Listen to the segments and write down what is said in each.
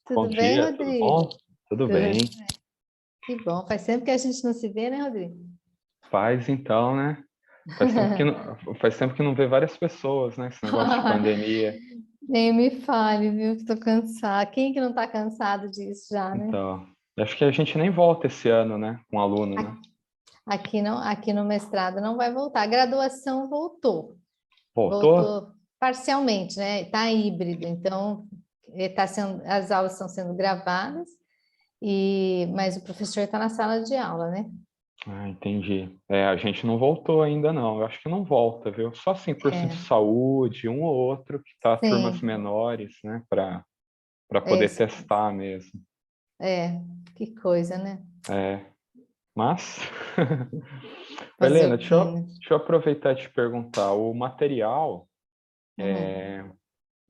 Bom Tudo bem, dia, tudo Rodrigo? bom? Tudo bem. Que bom. Faz tempo que a gente não se vê, né, Rodrigo? Faz então, né? Faz tempo que não vê várias pessoas, né? Esse negócio de pandemia. Nem me fale, viu? Que tô cansada. Quem que não tá cansado disso já, né? Então, acho que a gente nem volta esse ano, né? Com aluno, né? Aqui não, aqui no mestrado não vai voltar. A graduação voltou. Voltou? Voltou parcialmente, né? Está híbrido, então as aulas estão sendo gravadas, mas o professor está na sala de aula, né? Ah, entendi. A gente não voltou ainda não. Eu acho que não volta, viu? Só assim, curso de É, saúde, um ou outro que tá turmas sim, menores, né? Para é, poder testar mesmo. é, que coisa, né? É, mas, Fazer Helena, o quê, né? deixa eu aproveitar e te perguntar. O material, Uhum.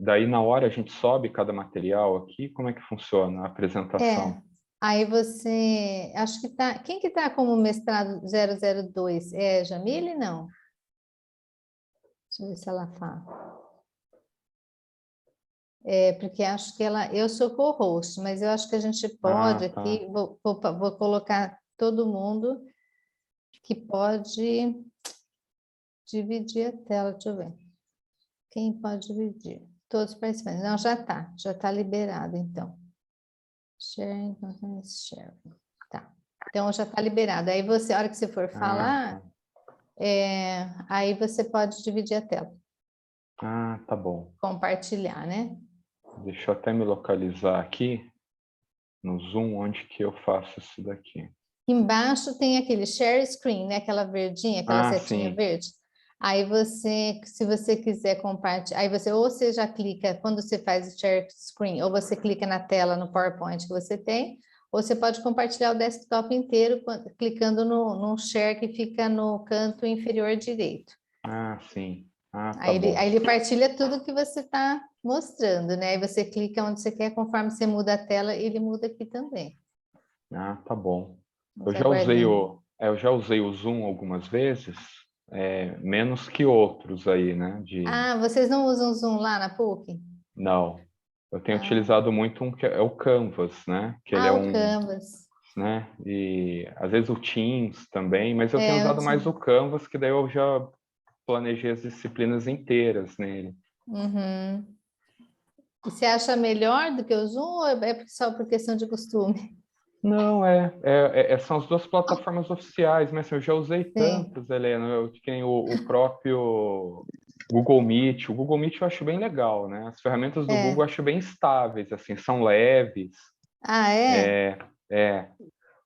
daí na hora a gente sobe cada material aqui, como é que funciona a apresentação? Aí você, acho que tá, quem que tá como mestrado 002? É a Jamile? Não. Deixa eu ver se ela fala. Porque acho que eu sou co-host, mas eu acho que a gente pode Ah, tá. aqui, vou colocar todo mundo que pode dividir a tela, deixa eu ver. Quem pode dividir? Todos os participantes. Não, já tá liberado, então. Sharing, sharing. Tá. Então já tá liberado. Aí você, a hora que você for Ah, falar, tá. aí você pode dividir a tela, Ah, tá bom. compartilhar, né? Deixa eu até me localizar aqui no Zoom, onde que eu faço isso daqui. Embaixo tem aquele share screen, né? Aquela verdinha, aquela Ah, setinha sim. verde. Aí você, se você quiser compartilhar, aí você ou você já clica quando você faz o share screen, ou você clica na tela no PowerPoint que você tem, ou você pode compartilhar o desktop inteiro clicando no share que fica no canto inferior direito. Ah, sim. Ah, tá Aí ele bom. partilha tudo que você está mostrando, né? Aí você clica onde você quer, conforme você muda a tela, ele muda aqui também. Ah, tá bom. Vamos aguardando. Eu já usei o Zoom algumas vezes, menos que outros aí, né? Ah, vocês não usam Zoom lá na PUC? Não. Eu tenho Ah, utilizado muito um que é o Canvas, né? Que ele é o um, Canvas. né? E às vezes o Teams também, mas eu tenho É, usado mais o Canvas, que daí eu já planejei as disciplinas inteiras nele. Uhum. E você acha melhor do que o Zoom ou é só por questão de costume? Não, são as duas plataformas oficiais, mas assim, eu já usei Sim, tantas, Helena. Eu tenho o próprio Google Meet. O Google Meet eu acho bem legal, né? As ferramentas do Google eu é. acho bem estáveis, assim, são leves. Ah, é? É, é.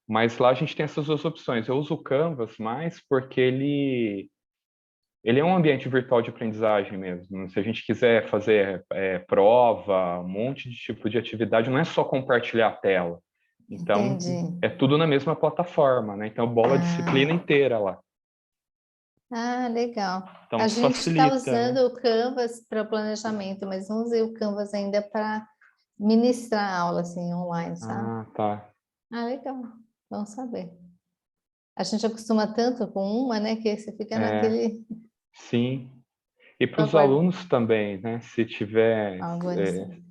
Mas lá a gente tem essas duas opções. Eu uso o Canvas mais porque ele é um ambiente virtual de aprendizagem mesmo. Se a gente quiser fazer prova, um monte de tipo de atividade, não é só compartilhar a tela. Então, Entendi. é tudo na mesma plataforma, né? Então, bola a disciplina Ah, inteira lá. legal. Então, A isso gente está facilita, usando né? o Canvas para o planejamento, mas não usei o Canvas ainda para ministrar aula assim online, sabe? Ah, tá. Ah, legal. Vamos saber. A gente acostuma tanto com uma, né, que você fica É, naquele. sim. E para Tô os aguardando. alunos também, né? Se tiver, Agora sim.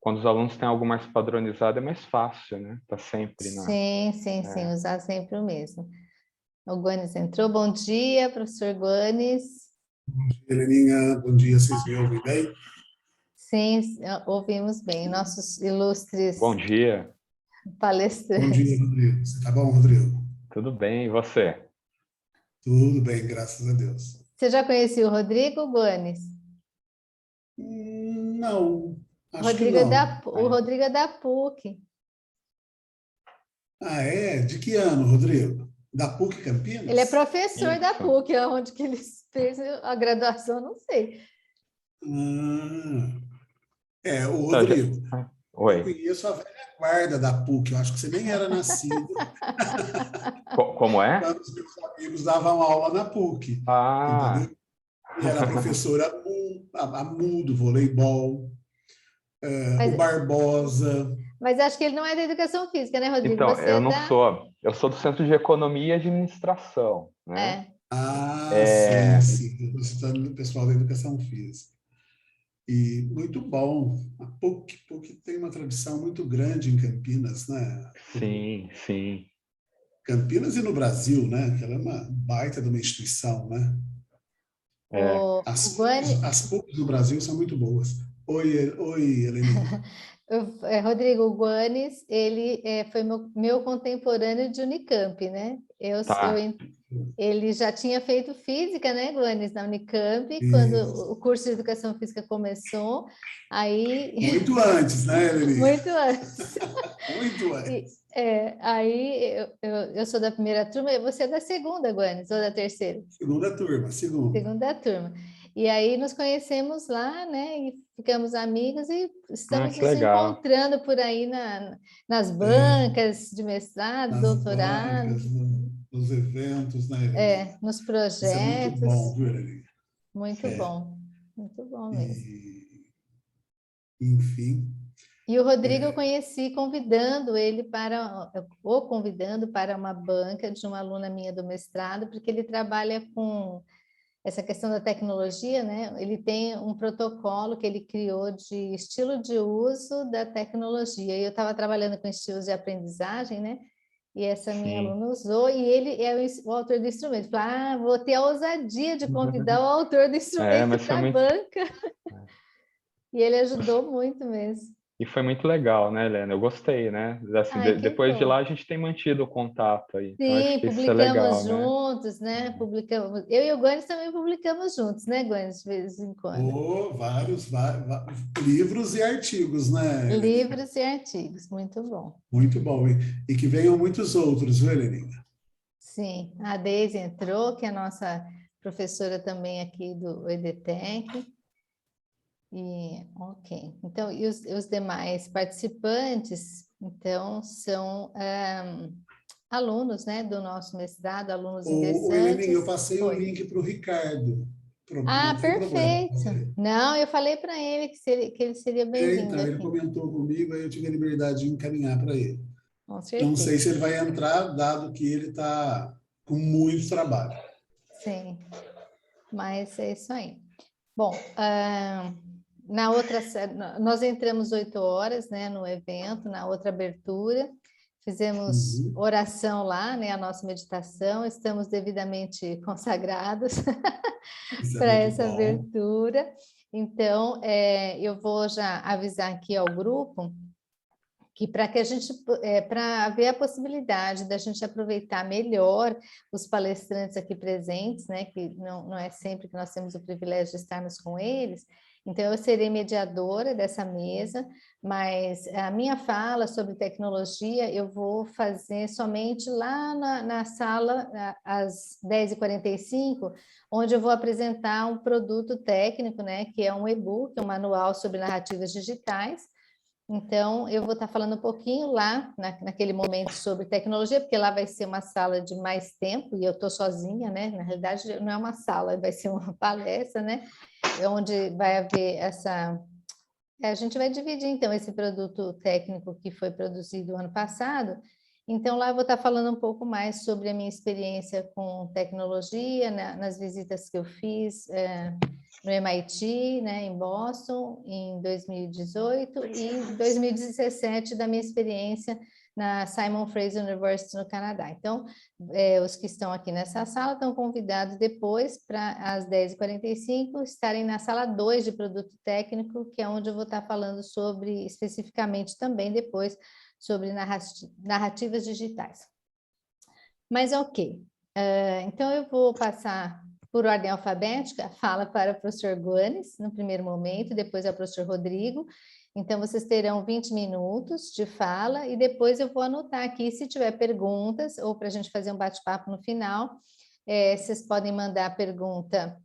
quando os alunos têm algo mais padronizado, é mais fácil, né? Tá sempre na. Sim, sim, sim, É. usar sempre o mesmo. O Guanes entrou. Bom dia, professor Guanes. Heleninha, bom dia, vocês me ouvem bem? Sim, ouvimos bem. Nossos Bom ilustres dia. Bom dia, palestrantes. Rodrigo. Você tá bom, Rodrigo? Tudo bem, e você? Tudo bem, graças a Deus. Você já conhecia o Rodrigo Guanes? Não, acho que não. O Rodrigo é da PUC. Ah, é? De que ano, Rodrigo? Da PUC Ele é Campinas? professor da Isso. PUC, onde que ele fez a graduação, não sei. Ah, o Então, Rodrigo, eu Oi. conheço a velha guarda da PUC, eu acho que você nem era nascido Como é? quando os meus amigos davam aula na PUC, Ah, entendeu? E era a professora a Mu do voleibol, o Mas, Barbosa. mas acho que ele não é da educação física, né, Rodrigo? então, Você eu é não da. sou. Eu sou do Centro de Economia e Administração, né? É. Ah, sim, É, sim. Eu estou citando o pessoal da educação física. E muito bom. A PUC tem uma tradição muito grande em Campinas, né? Sim, sim. Campinas e no Brasil, né? Que ela é uma baita de uma instituição, né? É. O Guani, As PUCs do Brasil são muito boas. Oi, Heleninha. Rodrigo, o Guanes, ele foi meu contemporâneo de Unicamp, né? Tá. Ele já tinha feito física, né, Guanes, na Unicamp, quando Isso. o curso de educação física começou, aí, Muito antes, né, Heleninha? muito antes. Muito antes. Aí eu sou da primeira turma, e você é da segunda, Guanes, ou da terceira? Segunda turma, segunda. Segunda turma. E aí nos conhecemos lá, né? E ficamos amigos e Ah, estamos que nos legal. encontrando por aí nas bancas de mestrado, Nas doutorado, bancas, nos eventos, né, Heleninha? nos Isso é muito bom, projetos. viu, Heleninha? É. Muito bom mesmo. E, enfim, E o Rodrigo eu conheci convidando para uma banca de uma aluna minha do mestrado, porque ele trabalha com essa questão da tecnologia, né? Ele tem um protocolo que ele criou de estilo de uso da tecnologia. E eu estava trabalhando com estilos de aprendizagem, né? E essa minha Sim. aluna usou, e ele é o autor do instrumento. Falei, vou ter a ousadia de convidar o autor do instrumento Mas foi para a muito. banca. E ele ajudou muito mesmo. E foi muito legal, né, Helena? Eu gostei, né? Assim, Ai, que depois de lá bom. a gente tem mantido o contato aí. Então acho Sim, que isso é publicamos legal, né? juntos, né? Publicamos. Eu e o Gomes também publicamos juntos, né, Gomes, de vez em quando. vários livros e artigos, né, Heleninha? Livros e artigos, muito bom. Muito bom. E que venham muitos outros, viu, Heleninha? Sim, a Deise entrou, que é a nossa professora também aqui do EDTEC. E, ok. Então, e os demais participantes, então, são alunos, né, do nosso mestrado, alunos Heleninha, eu ingressantes. passei o Oi. link para o Ricardo. Ah, Não tem problema. perfeito. Não, eu falei para ele que ele seria bem-vindo Então, ele aqui, comentou comigo, aí eu tive a liberdade de encaminhar para ele. com Não sei certeza. se ele vai entrar, dado que ele está com muito trabalho. Sim, mas é isso aí. Bom, nós entramos 8 horas, né, no evento, na outra abertura, fizemos Uhum. oração lá, né, a nossa meditação, estamos devidamente consagrados Isso é para muito essa bom. abertura. Então, eu vou já avisar aqui ao grupo que para que a gente, para ver a possibilidade da gente aproveitar melhor os palestrantes aqui presentes, né, que não é sempre que nós temos o privilégio de estarmos com eles, então eu serei mediadora dessa mesa, mas a minha fala sobre tecnologia eu vou fazer somente lá na sala, às 10h45, onde eu vou apresentar um produto técnico, né, que é um e-book, um manual sobre narrativas digitais. Então, eu vou estar falando um pouquinho lá, naquele momento, sobre tecnologia, porque lá vai ser uma sala de mais tempo, e eu estou sozinha, né? Na realidade, não é uma sala, vai ser uma palestra, né? Onde vai haver essa... A gente vai dividir, então, esse produto técnico que foi produzido ano passado. Então, lá eu vou estar falando um pouco mais sobre a minha experiência com tecnologia, nas visitas que eu fiz, no MIT, né, em Boston, em 2018, e em 2017 da minha experiência na Simon Fraser University no Canadá. Então, os que estão aqui nessa sala estão convidados depois para às 10h45 estarem na sala 2 de produto técnico, que é onde eu vou estar falando sobre, especificamente também depois, sobre narrativas digitais. Mas ok, então eu vou passar por ordem alfabética, fala para o professor Guanes, no primeiro momento, depois ao professor Rodrigo. Então, vocês terão 20 minutos de fala e depois eu vou anotar aqui, se tiver perguntas, ou para a gente fazer um bate-papo no final, vocês podem mandar a pergunta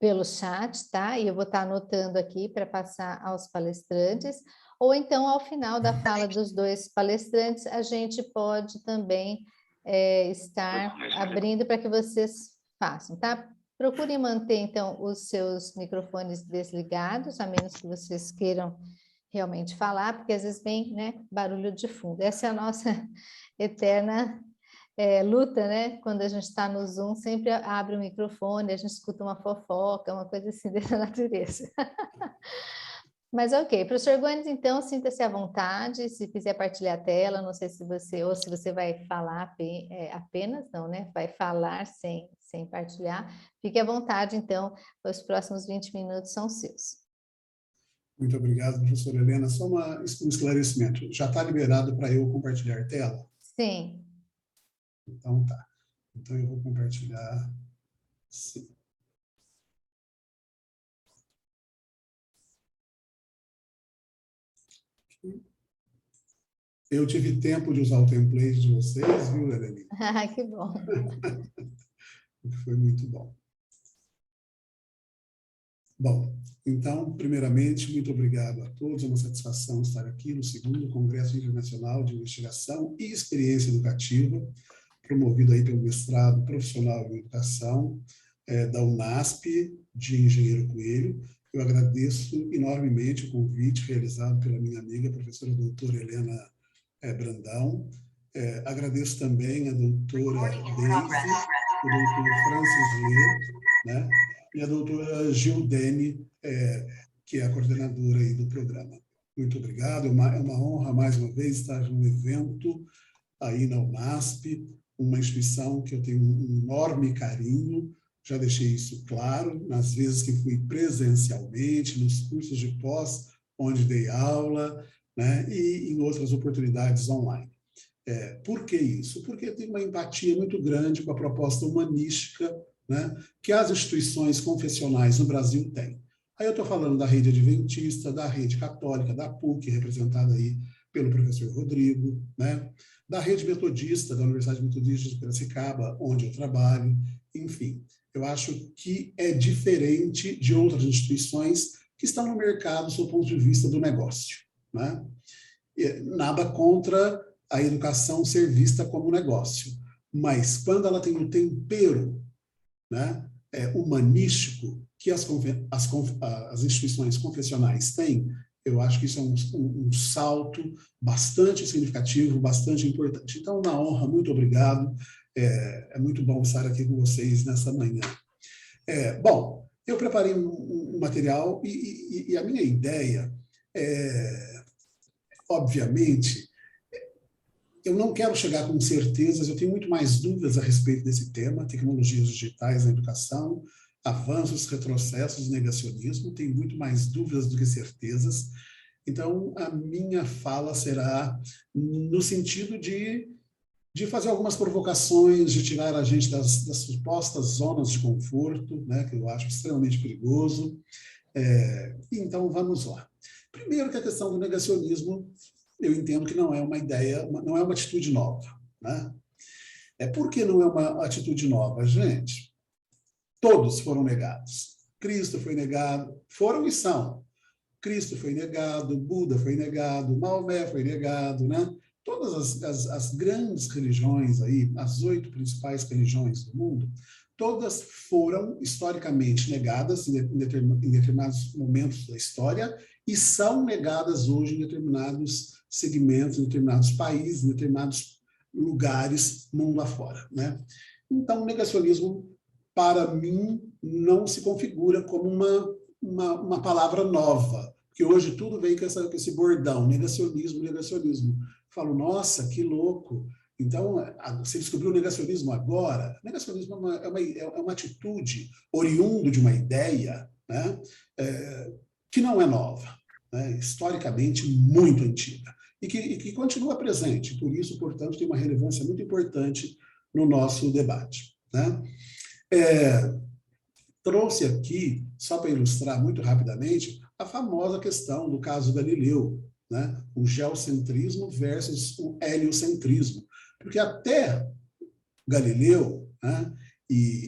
pelo chat, tá? E eu vou estar anotando aqui para passar aos palestrantes, ou então, ao final da fala dos dois palestrantes, a gente pode também estar abrindo para que vocês façam, tá? Procurem manter, então, os seus microfones desligados, a menos que vocês queiram realmente falar, porque às vezes vem, né, barulho de fundo. Essa é a nossa eterna luta, né? Quando a gente está no Zoom, sempre abre o microfone, a gente escuta uma fofoca, uma coisa assim dessa natureza. Mas ok, professor Gomes, então sinta-se à vontade, se quiser partilhar a tela, não sei se você vai falar apenas, não, né? Vai falar sem partilhar. Fique à vontade, então, os próximos 20 minutos são seus. Muito obrigado, professora Helena. Só um esclarecimento. Já está liberado para eu compartilhar a tela? Sim. Então tá. Então eu vou compartilhar. Sim. Eu tive tempo de usar o template de vocês, viu, Helena? Ah, que bom. Foi muito bom. Bom, então, primeiramente, muito obrigado a todos. É uma satisfação estar aqui no 2º Congresso Internacional de Investigação e Experiência Educativa, promovido aí pelo mestrado profissional em educação da UNASP, de Engenheiro Coelho. Eu agradeço enormemente o convite realizado pela minha amiga, a professora doutora Helena Brandão. Agradeço também a doutora Daisy, o doutor Francis Lê, né? E a doutora Gildene, que é a coordenadora aí do programa. Muito obrigado, é uma honra, mais uma vez, estar no evento aí na UNASP, uma instituição que eu tenho um enorme carinho, já deixei isso claro, nas vezes que fui presencialmente, nos cursos de pós, onde dei aula, né, e em outras oportunidades online. Por que isso? Porque tem uma empatia muito grande com a proposta humanística, né, que as instituições confessionais no Brasil têm. Aí eu estou falando da rede adventista, da rede católica, da PUC, representada aí pelo professor Rodrigo, né, da rede metodista, da Universidade Metodista de Piracicaba, onde eu trabalho, enfim. Eu acho que é diferente de outras instituições que estão no mercado do ponto de vista do negócio, né? Nada contra a educação ser vista como negócio, mas quando ela tem um tempero, né, humanístico que as instituições confessionais têm, eu acho que isso é um salto bastante significativo, bastante importante. Então, uma honra, muito obrigado. É muito bom estar aqui com vocês nessa manhã. Bom, eu preparei um material e a minha ideia obviamente, eu não quero chegar com certezas, eu tenho muito mais dúvidas a respeito desse tema, tecnologias digitais na educação, avanços, retrocessos, negacionismo, tenho muito mais dúvidas do que certezas. Então, a minha fala será no sentido de fazer algumas provocações, de tirar a gente das supostas zonas de conforto, né, que eu acho extremamente perigoso. Então, vamos lá. Primeiro que a questão do negacionismo, eu entendo que não é uma ideia, não é uma atitude nova, né? Por que não é uma atitude nova? Gente, todos foram negados. Cristo foi negado, foram e são. Cristo foi negado, Buda foi negado, Maomé foi negado, né? Todas as grandes religiões aí, as 8 principais religiões do mundo, todas foram historicamente negadas em determinados momentos da história e são negadas hoje em determinados segmentos, em determinados países, em determinados lugares mundo afora, né? Então, o negacionismo, para mim, não se configura como uma palavra nova, porque hoje tudo vem com esse bordão, negacionismo, negacionismo. Falo, nossa, que louco. Então, você descobriu o negacionismo agora? O negacionismo é uma atitude oriundo de uma ideia, né, que não é nova, né, historicamente muito antiga, e que continua presente. Por isso, portanto, tem uma relevância muito importante no nosso debate, né? Trouxe aqui, só para ilustrar muito rapidamente, a famosa questão do caso Galileu, né? O geocentrismo versus o heliocentrismo. Porque até Galileu, né?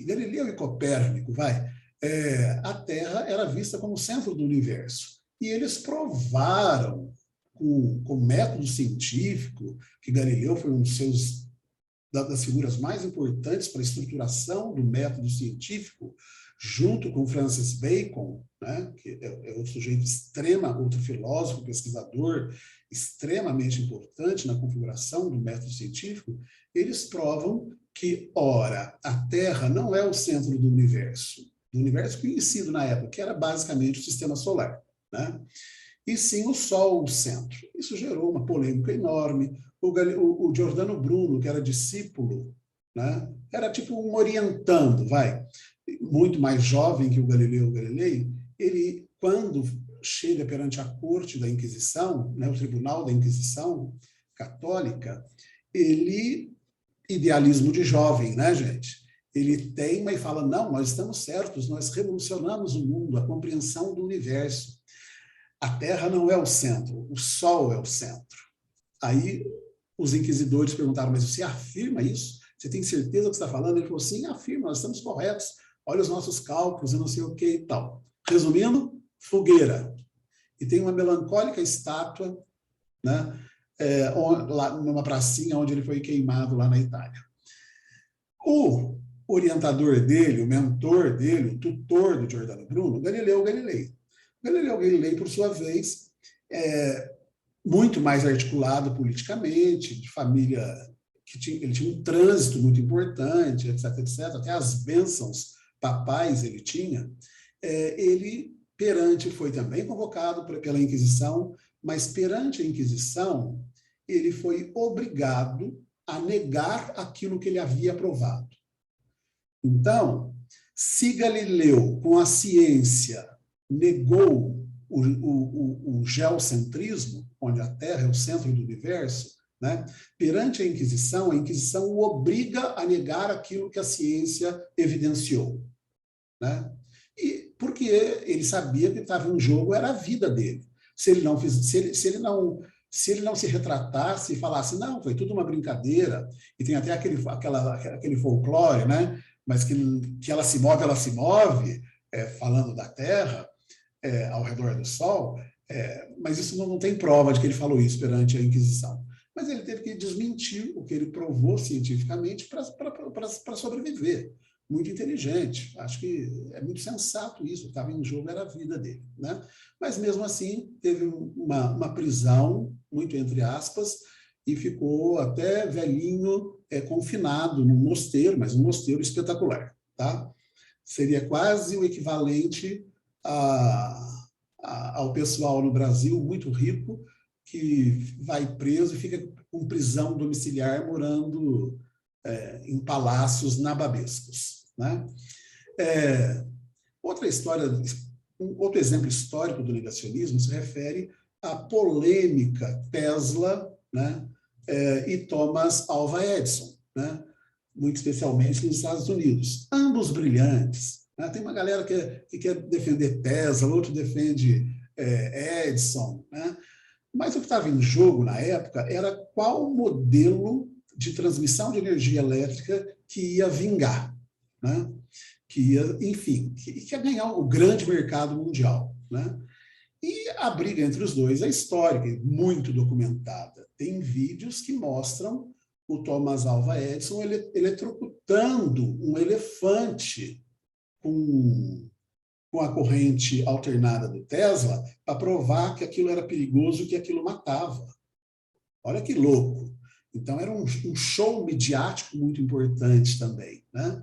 Galileu e Copérnico, a Terra era vista como o centro do universo. E eles provaram, com método científico, que Galileu foi um das figuras mais importantes para a estruturação do método científico, junto com Francis Bacon, né, que é outro sujeito outro filósofo, pesquisador, extremamente importante na configuração do método científico, eles provam que, ora, a Terra não é o centro do universo conhecido na época, que era basicamente o sistema solar, né? E sim o Sol o centro. Isso gerou uma polêmica enorme. O Giordano Bruno, que era discípulo, né, era tipo um orientando, muito mais jovem que o Galileu Galilei, ele, quando chega perante a corte da Inquisição, né, o Tribunal da Inquisição Católica, ele, idealismo de jovem, né, gente? Ele teima e fala, não, nós estamos certos, nós revolucionamos o mundo, a compreensão do universo. A Terra não é o centro, o Sol é o centro. Aí os inquisidores perguntaram, mas você afirma isso? Você tem certeza do que você está falando? Ele falou, sim, afirma, nós estamos corretos. Olha os nossos cálculos e não sei o que e tal. Resumindo, fogueira. E tem uma melancólica estátua, né, lá numa pracinha onde ele foi queimado lá na Itália. O orientador dele, o mentor dele, o tutor do Giordano Bruno, Galileu Galilei. Galileu Galilei, por sua vez, muito mais articulado politicamente, de família ele tinha um trânsito muito importante, etc, etc, até as bênçãos papais ele tinha. Ele foi também convocado pela Inquisição, mas perante a Inquisição, ele foi obrigado a negar aquilo que ele havia provado. Então, se Galileu, com a ciência, negou o geocentrismo, onde a Terra é o centro do universo, né, perante a Inquisição o obriga a negar aquilo que a ciência evidenciou, né? E porque ele sabia que estava em jogo, era a vida dele. Se ele não se retratasse e falasse, não, foi tudo uma brincadeira, e tem até aquele folclore, né? Mas que ela se move, falando da Terra, ao redor do Sol, mas isso não tem prova de que ele falou isso perante a Inquisição. Mas ele teve que desmentir o que ele provou cientificamente para sobreviver. Muito inteligente, acho que é muito sensato isso, o que estava em jogo era a vida dele, né? Mas mesmo assim teve uma prisão, muito entre aspas, e ficou até velhinho, confinado num mosteiro, mas um mosteiro espetacular, tá? Seria quase o equivalente ao pessoal no Brasil muito rico que vai preso e fica com prisão domiciliar morando em palácios nababescos, né? Outro exemplo histórico do negacionismo se refere à polêmica Tesla, né, e Thomas Alva Edison, né, muito especialmente nos Estados Unidos. Ambos brilhantes, né? Tem uma galera que quer defender Tesla, outro defende Edison, né? Mas o que estava em jogo na época era qual modelo de transmissão de energia elétrica que ia vingar, né? Que ia, enfim, que ia ganhar o grande mercado mundial, né? E a briga entre os dois é histórica, muito documentada. Tem vídeos que mostram o Thomas Alva Edison eletrocutando um elefante com a corrente alternada do Tesla para provar que aquilo era perigoso e que aquilo matava. Olha que louco. Então, era um show midiático muito importante também, né?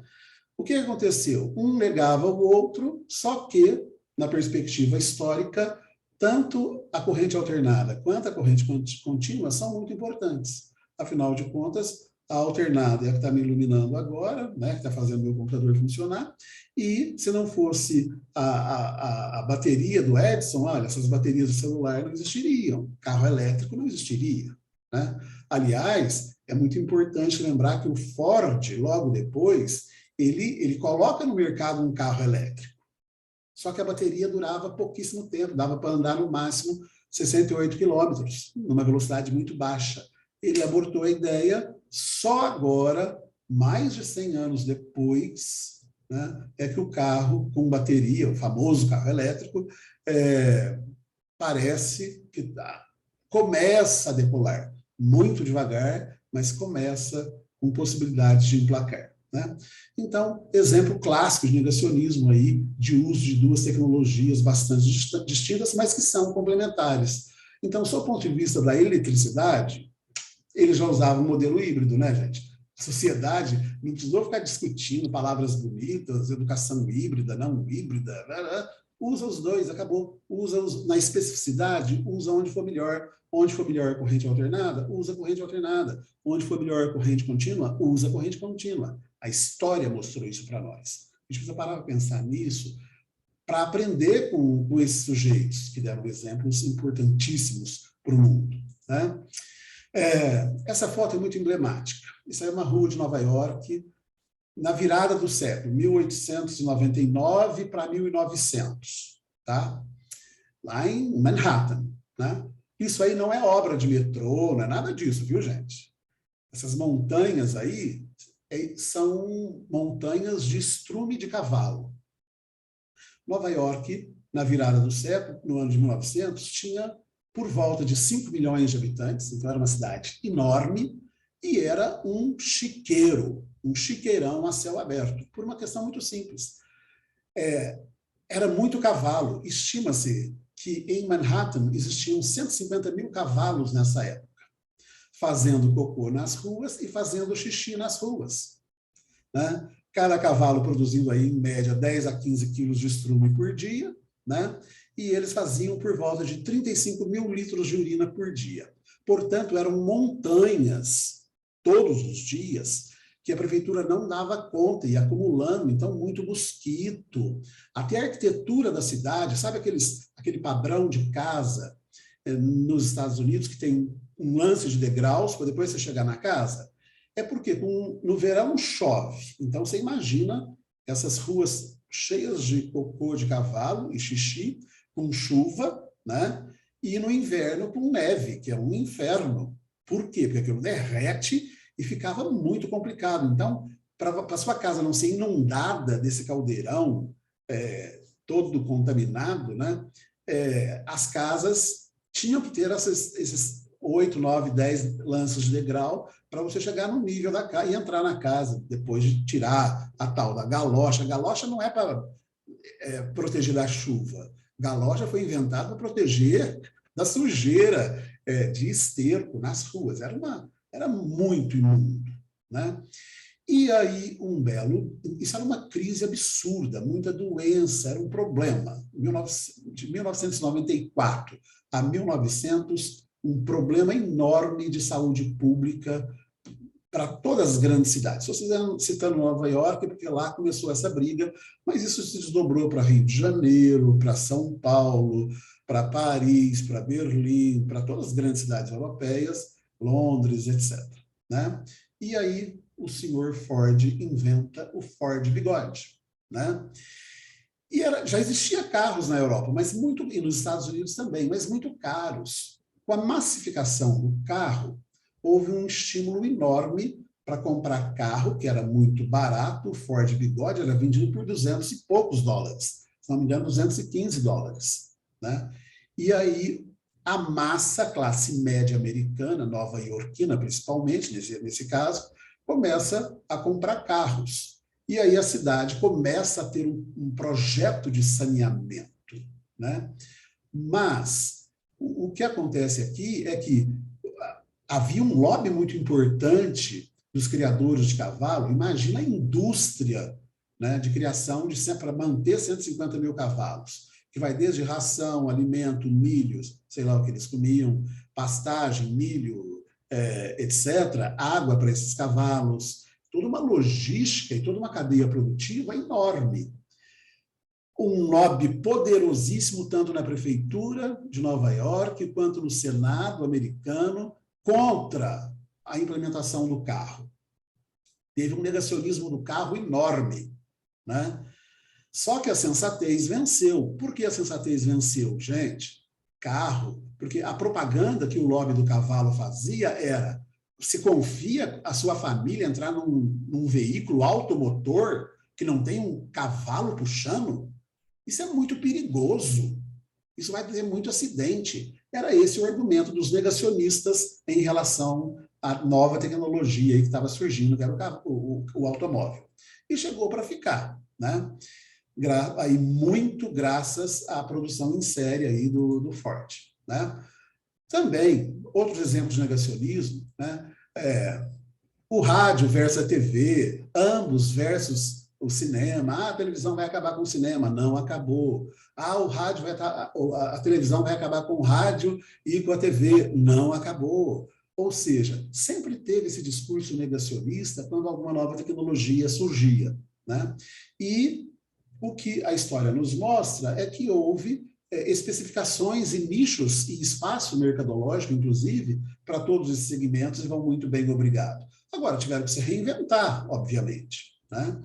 O que aconteceu? Um negava o outro, só que, na perspectiva histórica, tanto a corrente alternada quanto a corrente contínua são muito importantes. Afinal de contas, a alternada é a que está me iluminando agora, né, que está fazendo meu computador funcionar, e se não fosse a bateria do Edison, olha, essas baterias do celular não existiriam, carro elétrico não existiria, né? Aliás, é muito importante lembrar que o Ford, logo depois, ele coloca no mercado um carro elétrico, só que a bateria durava pouquíssimo tempo, dava para andar no máximo 68 quilômetros, numa velocidade muito baixa. Ele abortou a ideia só agora, mais de 100 anos depois, né, é que o carro com bateria, o famoso carro elétrico, parece que começa a decolar, muito devagar, mas começa com possibilidade de emplacar. né? Então, exemplo clássico de negacionismo aí, de uso de duas tecnologias bastante distintas, mas que são complementares. Então, sob o ponto de vista da eletricidade, ele já usava um modelo híbrido, né, gente? A sociedade não precisou ficar discutindo palavras bonitas, educação híbrida, não híbrida, usa os dois, acabou. Usa na especificidade, usa onde for melhor. Onde for melhor corrente alternada, usa corrente alternada. Onde for melhor corrente contínua, usa corrente contínua. A história mostrou isso para nós. A gente precisa parar para pensar nisso para aprender com esses sujeitos que deram exemplos importantíssimos para o mundo, né? Essa foto é muito emblemática. Isso é uma rua de Nova York, na virada do século, 1899 para 1900, tá? Lá em Manhattan, né? Isso aí não é obra de metrô, não é nada disso, viu, gente? Essas montanhas aí são montanhas de estrume de cavalo. Nova York, na virada do século, no ano de 1900, tinha por volta de 5 milhões de habitantes, então era uma cidade enorme, e era um chiqueiro, um chiqueirão a céu aberto, por uma questão muito simples. Era muito cavalo. Estima-se que em Manhattan existiam 150 mil cavalos nessa época, fazendo cocô nas ruas e fazendo xixi nas ruas, né? Cada cavalo produzindo aí, em média, 10 a 15 quilos de estrume por dia, né? E eles faziam por volta de 35 mil litros de urina por dia. Portanto, eram montanhas, todos os dias, que a prefeitura não dava conta, e acumulando, então, muito mosquito. Até a arquitetura da cidade, sabe aquele padrão de casa nos Estados Unidos, que tem um lance de degraus, para depois você chegar na casa? É porque no verão chove, então você imagina essas ruas cheias de cocô de cavalo e xixi, com chuva, né? E no inverno com neve, que é um inferno. Por quê? Porque aquilo derrete e ficava muito complicado. Então, para a sua casa não ser inundada desse caldeirão todo contaminado, né? As casas tinham que ter esses 8, 9, 10 lances de degrau para você chegar no nível da casa e entrar na casa, depois de tirar a tal da galocha. A galocha não é para proteger da chuva. Galocha foi inventada para proteger da sujeira de esterco nas ruas. Era muito imundo, né? E aí, isso era uma crise absurda, muita doença, era um problema. De 1994 a 1900, um problema enorme de saúde pública para todas as grandes cidades. Estou citando Nova York, porque lá começou essa briga, mas isso se desdobrou para Rio de Janeiro, para São Paulo, para Paris, para Berlim, para todas as grandes cidades europeias, Londres, etc., né? E aí o senhor Ford inventa o Ford Bigode, né? E já existia carros na Europa, e nos Estados Unidos também, mas muito caros. Com a massificação do carro, houve um estímulo enorme para comprar carro, que era muito barato. O Ford Bigode era vendido por 200 e poucos dólares, se não me engano, 215 dólares, né? E aí a massa, classe média americana, nova-iorquina principalmente, nesse caso, começa a comprar carros. E aí a cidade começa a ter um projeto de saneamento, né? Mas o que acontece aqui é que havia um lobby muito importante dos criadores de cavalo. Imagina a indústria, né, de criação para manter 150 mil cavalos, que vai desde ração, alimento, milhos, sei lá o que eles comiam, pastagem, milho, etc., água para esses cavalos, toda uma logística e toda uma cadeia produtiva enorme. Um lobby poderosíssimo, tanto na prefeitura de Nova York, quanto no Senado americano, contra a implementação do carro. Teve um negacionismo do carro enorme, né? Só que a sensatez venceu. Por que a sensatez venceu, gente? Carro. Porque a propaganda que o lobby do cavalo fazia era: se confia a sua família entrar num veículo automotor que não tem um cavalo puxando? Isso é muito perigoso. Isso vai ter muito acidente. Era esse o argumento dos negacionistas em relação à nova tecnologia que estava surgindo, que era o automóvel. E chegou para ficar, né? Aí, muito graças à produção em série aí do Ford, né? Também, outros exemplos de negacionismo, né? O rádio versus a TV, ambos versus o cinema. A televisão vai acabar com o cinema. Não acabou. O rádio a televisão vai acabar com o rádio e com a TV. Não acabou. Ou seja, sempre teve esse discurso negacionista quando alguma nova tecnologia surgia, né? E o que a história nos mostra é que houve especificações e nichos e espaço mercadológico, inclusive, para todos esses segmentos, e vão muito bem, obrigado. Agora, tiveram que se reinventar, obviamente, né?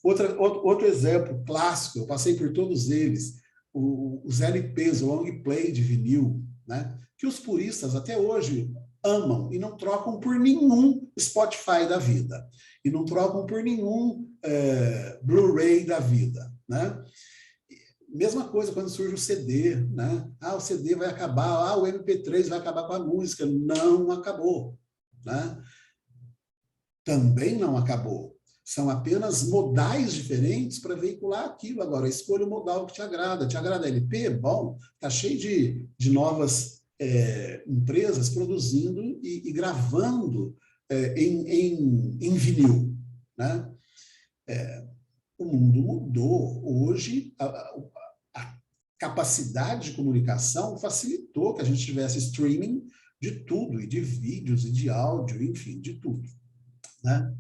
Outro exemplo clássico, eu passei por todos eles, os LPs, o long play de vinil, né? Que os puristas até hoje amam e não trocam por nenhum Spotify da vida, e não trocam por nenhum Blu-ray da vida, né? Mesma coisa quando surge o CD, né? O CD vai acabar, o MP3 vai acabar com a música. Não acabou, né? Também não acabou. São apenas modais diferentes para veicular aquilo. Agora, escolha o modal que te agrada. Te agrada LP? Bom, está cheio de novas empresas produzindo e gravando em vinil, né? O mundo mudou. Hoje, a capacidade de comunicação facilitou que a gente tivesse streaming de tudo, e de vídeos, e de áudio, enfim, de tudo, né?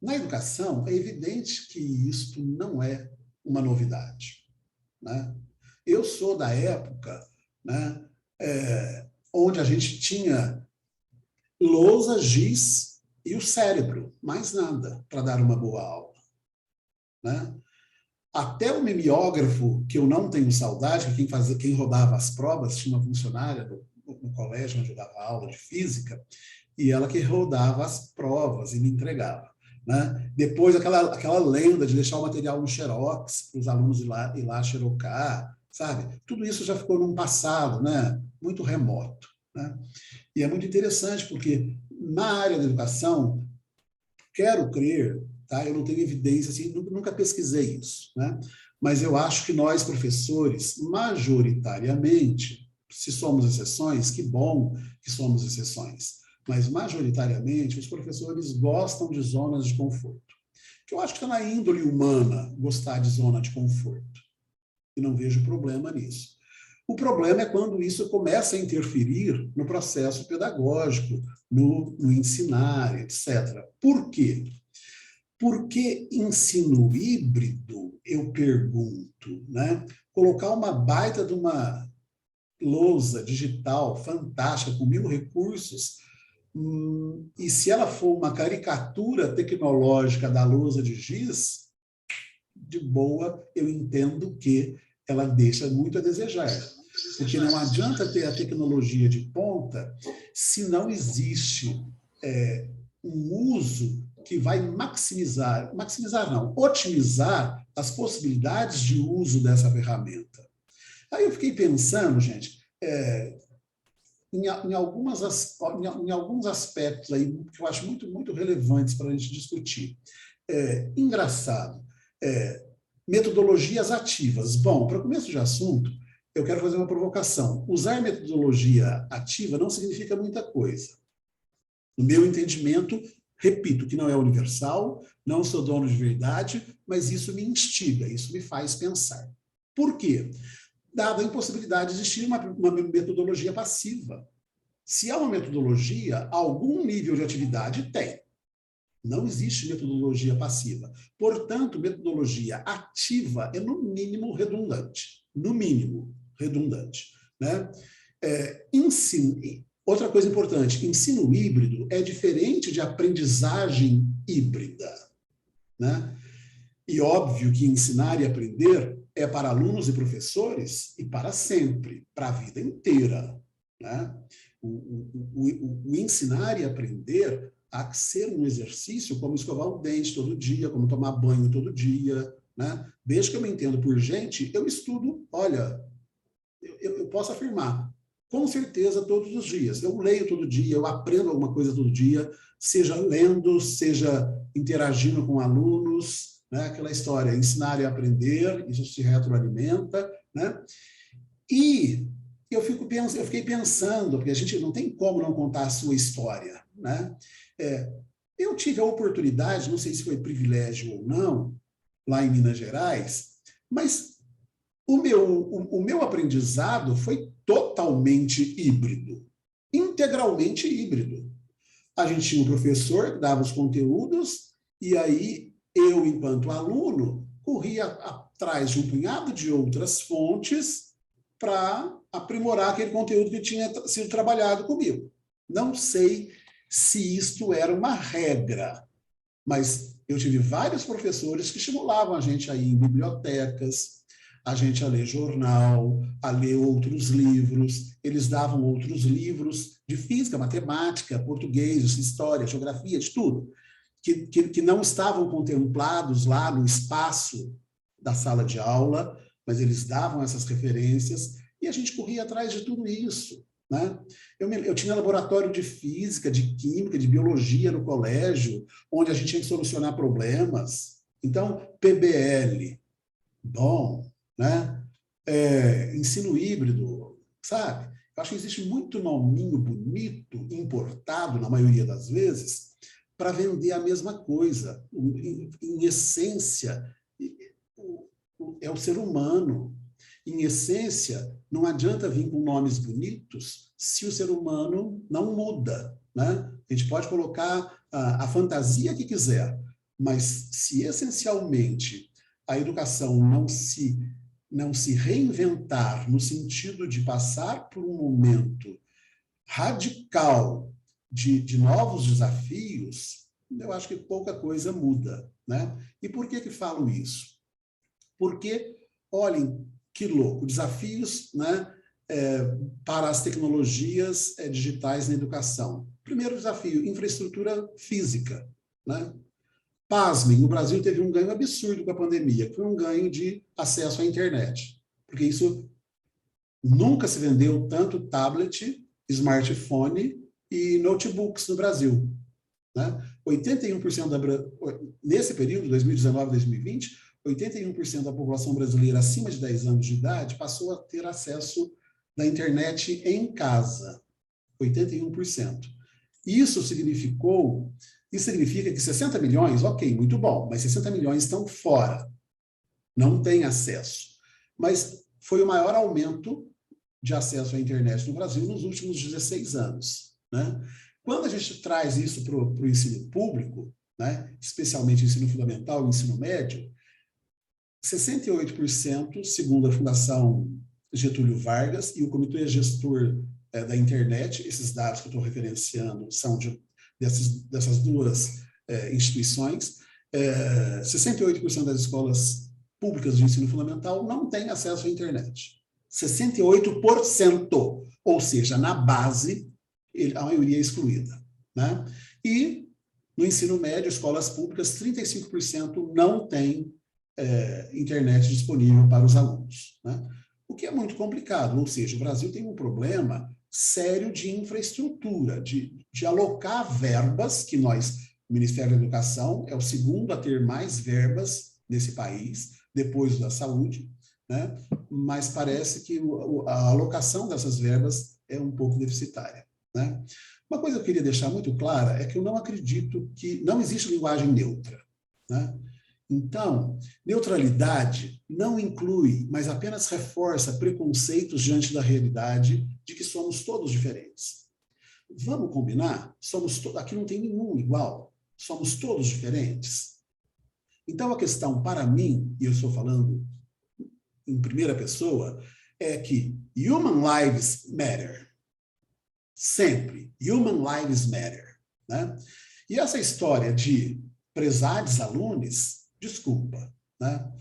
Na educação, é evidente que isto não é uma novidade, né? Eu sou da época, né, onde a gente tinha lousa, giz e o cérebro, mais nada, para dar uma boa aula, né? Até o mimeógrafo, que eu não tenho saudade, que quem rodava as provas, tinha uma funcionária no colégio onde eu dava aula de física, e ela que rodava as provas e me entregava, né? Depois, aquela lenda de deixar o material no xerox, para os alunos ir lá xerocar, sabe? Tudo isso já ficou num passado, né? Muito remoto, né? E é muito interessante, porque na área da educação, quero crer, tá? Eu não tenho evidência, assim, nunca pesquisei isso, né? Mas eu acho que nós, professores, majoritariamente, se somos exceções, que bom que somos exceções, mas majoritariamente os professores gostam de zonas de conforto. Que eu acho que está na índole humana gostar de zona de conforto. E não vejo problema nisso. O problema é quando isso começa a interferir no processo pedagógico, no ensinar, etc. Por quê? Porque ensino híbrido, eu pergunto, né? Colocar uma baita de uma lousa digital fantástica, com 1000 recursos, e se ela for uma caricatura tecnológica da lousa de giz, de boa, eu entendo que ela deixa muito a desejar. Porque não adianta ter a tecnologia de ponta se não existe um uso que vai maximizar não, otimizar as possibilidades de uso dessa ferramenta. Aí eu fiquei pensando, gente, em alguns aspectos aí que eu acho muito, muito relevantes para a gente discutir. Engraçado. Metodologias ativas. Bom, para começo de assunto, eu quero fazer uma provocação. Usar metodologia ativa não significa muita coisa. No meu entendimento, repito, que não é universal, não sou dono de verdade, mas isso me instiga, isso me faz pensar. Por quê? Dada a impossibilidade de existir uma metodologia passiva. Se há uma metodologia, algum nível de atividade tem. Não existe metodologia passiva. Portanto, metodologia ativa é, no mínimo, redundante. No mínimo, redundante, né? Outra coisa importante, ensino híbrido é diferente de aprendizagem híbrida, né? E óbvio que ensinar e aprender é para alunos e professores e para sempre, para a vida inteira, né? O ensinar e aprender há que ser um exercício como escovar o dente todo dia, como tomar banho todo dia, né? Desde que eu me entendo por gente, eu estudo, olha, eu posso afirmar, com certeza, todos os dias. Eu leio todo dia, eu aprendo alguma coisa todo dia, seja lendo, seja interagindo com alunos, né? Aquela história, ensinar e aprender, isso se retroalimenta, né? E eu fiquei pensando, porque a gente não tem como não contar a sua história, né? Eu tive a oportunidade, não sei se foi privilégio ou não, lá em Minas Gerais, mas o meu aprendizado foi totalmente híbrido, integralmente híbrido. A gente tinha um professor que dava os conteúdos, e aí eu, enquanto aluno, corria atrás de um punhado de outras fontes para aprimorar aquele conteúdo que tinha sido trabalhado comigo. Não sei se isto era uma regra, mas eu tive vários professores que estimulavam a gente a ir em bibliotecas, a gente a ler jornal, a ler outros livros. Eles davam outros livros de física, matemática, português, história, geografia, de tudo, que não estavam contemplados lá no espaço da sala de aula, mas eles davam essas referências e a gente corria atrás de tudo isso, né? Eu tinha laboratório de física, de química, de biologia no colégio, onde a gente tinha que solucionar problemas. Então, PBL, bom, né? Ensino híbrido, sabe? Eu acho que existe muito nominho bonito, importado, na maioria das vezes, para vender a mesma coisa. Em essência, é o ser humano. Em essência, não adianta vir com nomes bonitos se o ser humano não muda, né? A gente pode colocar a fantasia que quiser, mas se essencialmente a educação não se reinventar no sentido de passar por um momento radical de novos desafios, eu acho que pouca coisa muda, né? E por que falo isso? Porque, olhem, que louco, desafios, né, para as tecnologias digitais na educação. Primeiro desafio, infraestrutura física, né? Pasmem, o Brasil teve um ganho absurdo com a pandemia, que foi um ganho de acesso à internet, porque isso nunca se vendeu tanto tablet, smartphone e notebooks no Brasil, né? 81% nesse período, 2019 2020, 81% da população brasileira acima de 10 anos de idade passou a ter acesso da internet em casa. 81%. Isso significa que 60 milhões, ok, muito bom, mas 60 milhões estão fora, não têm acesso. Mas foi o maior aumento de acesso à internet no Brasil nos últimos 16 anos, né? Quando a gente traz isso para o ensino público, né, especialmente ensino fundamental e ensino médio, 68%, segundo a Fundação Getúlio Vargas e o Comitê Gestor da Internet, esses dados que eu estou referenciando são dessas duas instituições, 68% das escolas públicas de ensino fundamental não têm acesso à internet. 68%, ou seja, na base, a maioria é excluída, né? E no ensino médio, escolas públicas, 35% não têm internet disponível para os alunos, né? O que é muito complicado, ou seja, o Brasil tem um problema sério de infraestrutura, de alocar verbas, que nós, o Ministério da Educação, é o segundo a ter mais verbas nesse país, depois da saúde, né? Mas parece que a alocação dessas verbas é um pouco deficitária, né? Uma coisa que eu queria deixar muito clara é que eu não acredito que não existe linguagem neutra, né? Então, neutralidade não inclui, mas apenas reforça preconceitos diante da realidade de que somos todos diferentes. Vamos combinar? Aqui não tem nenhum igual, somos todos diferentes. Então, a questão para mim, e eu estou falando em primeira pessoa, é que human lives matter. Sempre. Human lives matter, né? E essa história de prezar alunos, desculpa, né?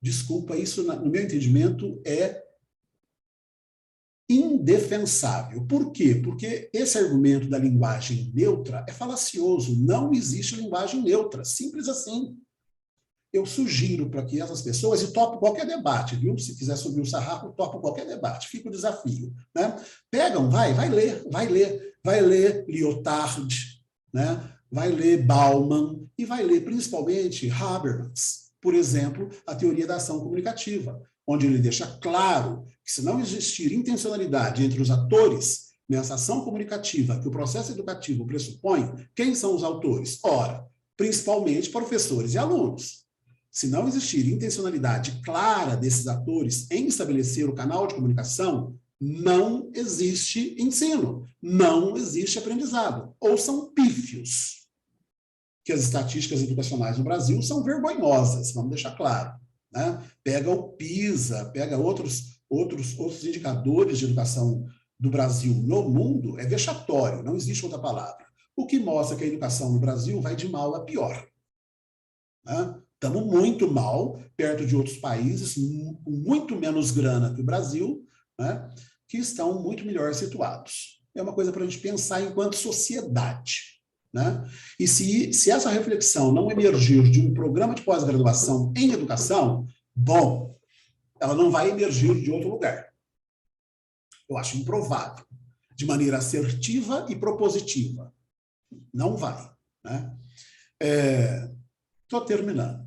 Desculpa, isso, no meu entendimento, é indefensável. Por quê? Porque esse argumento da linguagem neutra é falacioso. Não existe linguagem neutra, simples assim. eu sugiro para que essas pessoas, e topo qualquer debate, viu? Se quiser subir o sarrafo, topo qualquer debate, fica o desafio, né? Pegam, vai ler Lyotard, né? Vai ler Bauman e vai ler principalmente Habermas, por exemplo, a teoria da ação comunicativa, onde ele deixa claro que se não existir intencionalidade entre os atores nessa ação comunicativa que o processo educativo pressupõe, quem são os autores? Ora, principalmente professores e alunos. Se não existir intencionalidade clara desses atores em estabelecer o canal de comunicação, não existe ensino, não existe aprendizado, ou são pífios. Que as estatísticas educacionais no Brasil são vergonhosas, vamos deixar claro, né? Pega o PISA, pega outros indicadores de educação do Brasil no mundo, é vexatório, não existe outra palavra. O que mostra que a educação no Brasil vai de mal a pior. Né? Estamos muito mal, perto de outros países, com muito menos grana que o Brasil, né? Que estão muito melhor situados. É uma coisa para a gente pensar enquanto sociedade. Né? E se essa reflexão não emergir de um programa de pós-graduação em educação, bom, ela não vai emergir de outro lugar. Eu acho improvável, de maneira assertiva e propositiva. Não vai. Né? Estou terminando.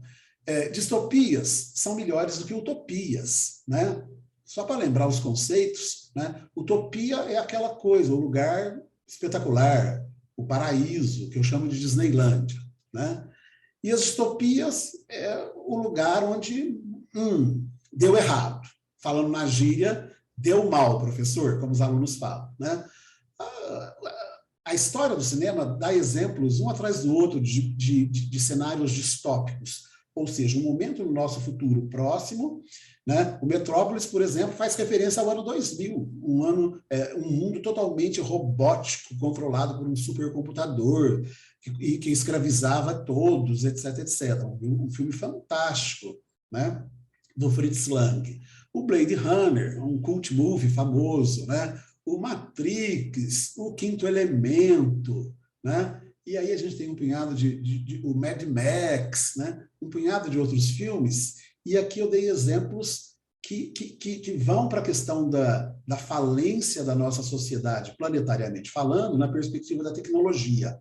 Distopias são melhores do que utopias. Né? Só para lembrar os conceitos, né? Utopia é aquela coisa, o lugar espetacular, o paraíso, que eu chamo de Disneylândia. Né? E as distopias é o lugar onde deu errado. Falando na gíria, deu mal, professor, como os alunos falam. Né? A história do cinema dá exemplos, um atrás do outro, de cenários distópicos. Ou seja, um momento no nosso futuro próximo, né? O Metrópolis, por exemplo, faz referência ao ano 2000, um mundo totalmente robótico, controlado por um supercomputador, que escravizava todos, etc, etc. Um filme fantástico, né? Do Fritz Lang. O Blade Runner, um cult movie famoso, né? O Matrix, o Quinto Elemento, né? E aí a gente tem um punhado o Mad Max, né? Um punhado de outros filmes, e aqui eu dei exemplos que vão para a questão da falência da nossa sociedade, planetariamente falando, na perspectiva da tecnologia.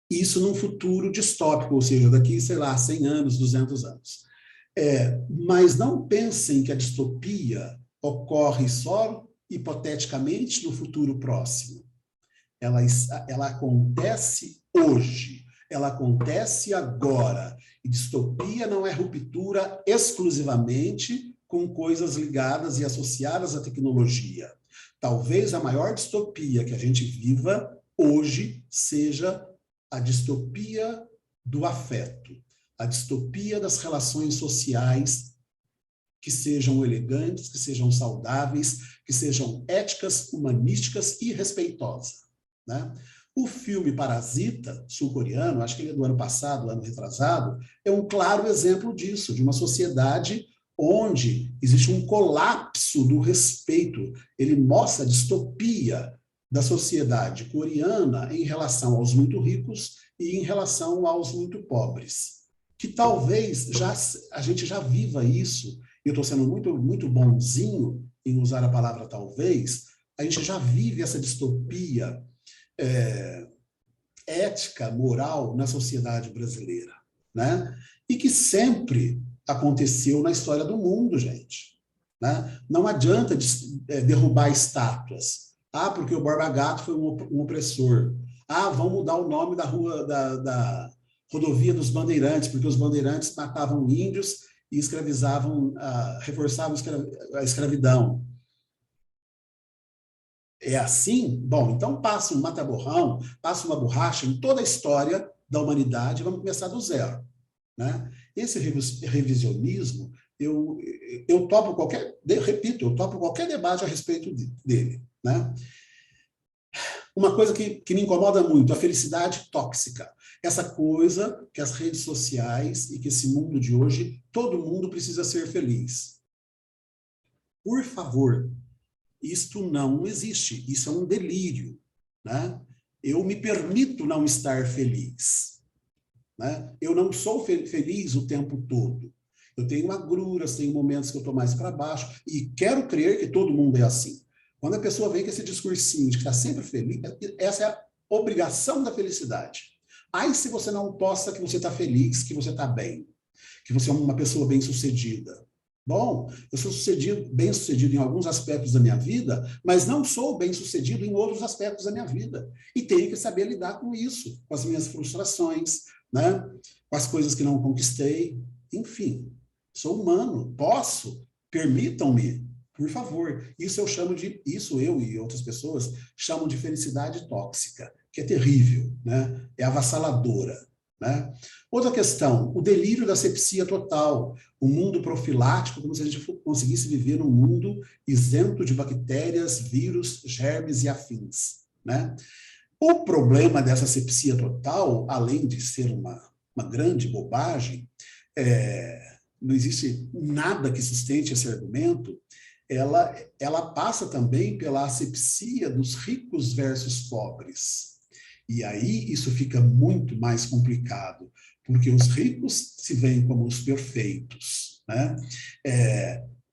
Isso num futuro distópico, ou seja, daqui, sei lá, 100 anos, 200 anos. Mas não pensem que a distopia ocorre só hipoteticamente no futuro próximo. Ela acontece hoje, ela acontece agora. E distopia não é ruptura exclusivamente com coisas ligadas e associadas à tecnologia. Talvez a maior distopia que a gente viva hoje seja a distopia do afeto, a distopia das relações sociais que sejam elegantes, que sejam saudáveis, que sejam éticas, humanísticas e respeitosas. Né? O filme Parasita, sul-coreano, acho que ele é do ano passado, ano retrasado, é um claro exemplo disso, de uma sociedade onde existe um colapso do respeito. Ele mostra a distopia da sociedade coreana em relação aos muito ricos e em relação aos muito pobres. Que talvez a gente já viva isso, e eu estou sendo muito, muito bonzinho em usar a palavra talvez, a gente já vive essa distopia ética, moral na sociedade brasileira, né? E que sempre aconteceu na história do mundo, gente. Né? Não adianta derrubar estátuas. Porque o Borba Gato foi um opressor. Vamos mudar o nome da rua, da rodovia dos Bandeirantes, porque os bandeirantes matavam índios e escravizavam, reforçavam a escravidão. É assim? Bom, então passa um mata-borrão, passa uma borracha em toda a história da humanidade, vamos começar do zero. Né? Esse revisionismo, eu topo eu topo qualquer debate a respeito dele. Né? Uma coisa que me incomoda muito, a felicidade tóxica. Essa coisa que as redes sociais e que esse mundo de hoje, todo mundo precisa ser feliz. Por favor, isto não existe, isso é um delírio. Né? Eu me permito não estar feliz. né? Eu não sou feliz o tempo todo. Eu tenho agruras, tenho momentos que eu estou mais para baixo, e quero crer que todo mundo é assim. Quando a pessoa vem com esse discursinho de que está sempre feliz, essa é a obrigação da felicidade. Aí se você não posta que você está feliz, que você está bem, que você é uma pessoa bem-sucedida. Bom, eu sou bem-sucedido em alguns aspectos da minha vida, mas não sou bem-sucedido em outros aspectos da minha vida. E tenho que saber lidar com isso, com as minhas frustrações, né? Com as coisas que não conquistei. Enfim, sou humano, posso, permitam-me, por favor. Isso eu e outras pessoas chamam de felicidade tóxica, que é terrível, né? É avassaladora, né? Outra questão, o delírio da asepsia total, o mundo profilático, como se a gente conseguisse viver num mundo isento de bactérias, vírus, germes e afins, né? O problema dessa asepsia total, além de ser uma grande bobagem, não existe nada que sustente esse argumento, ela passa também pela asepsia dos ricos versus pobres. E aí isso fica muito mais complicado, porque os ricos se veem como os perfeitos, né?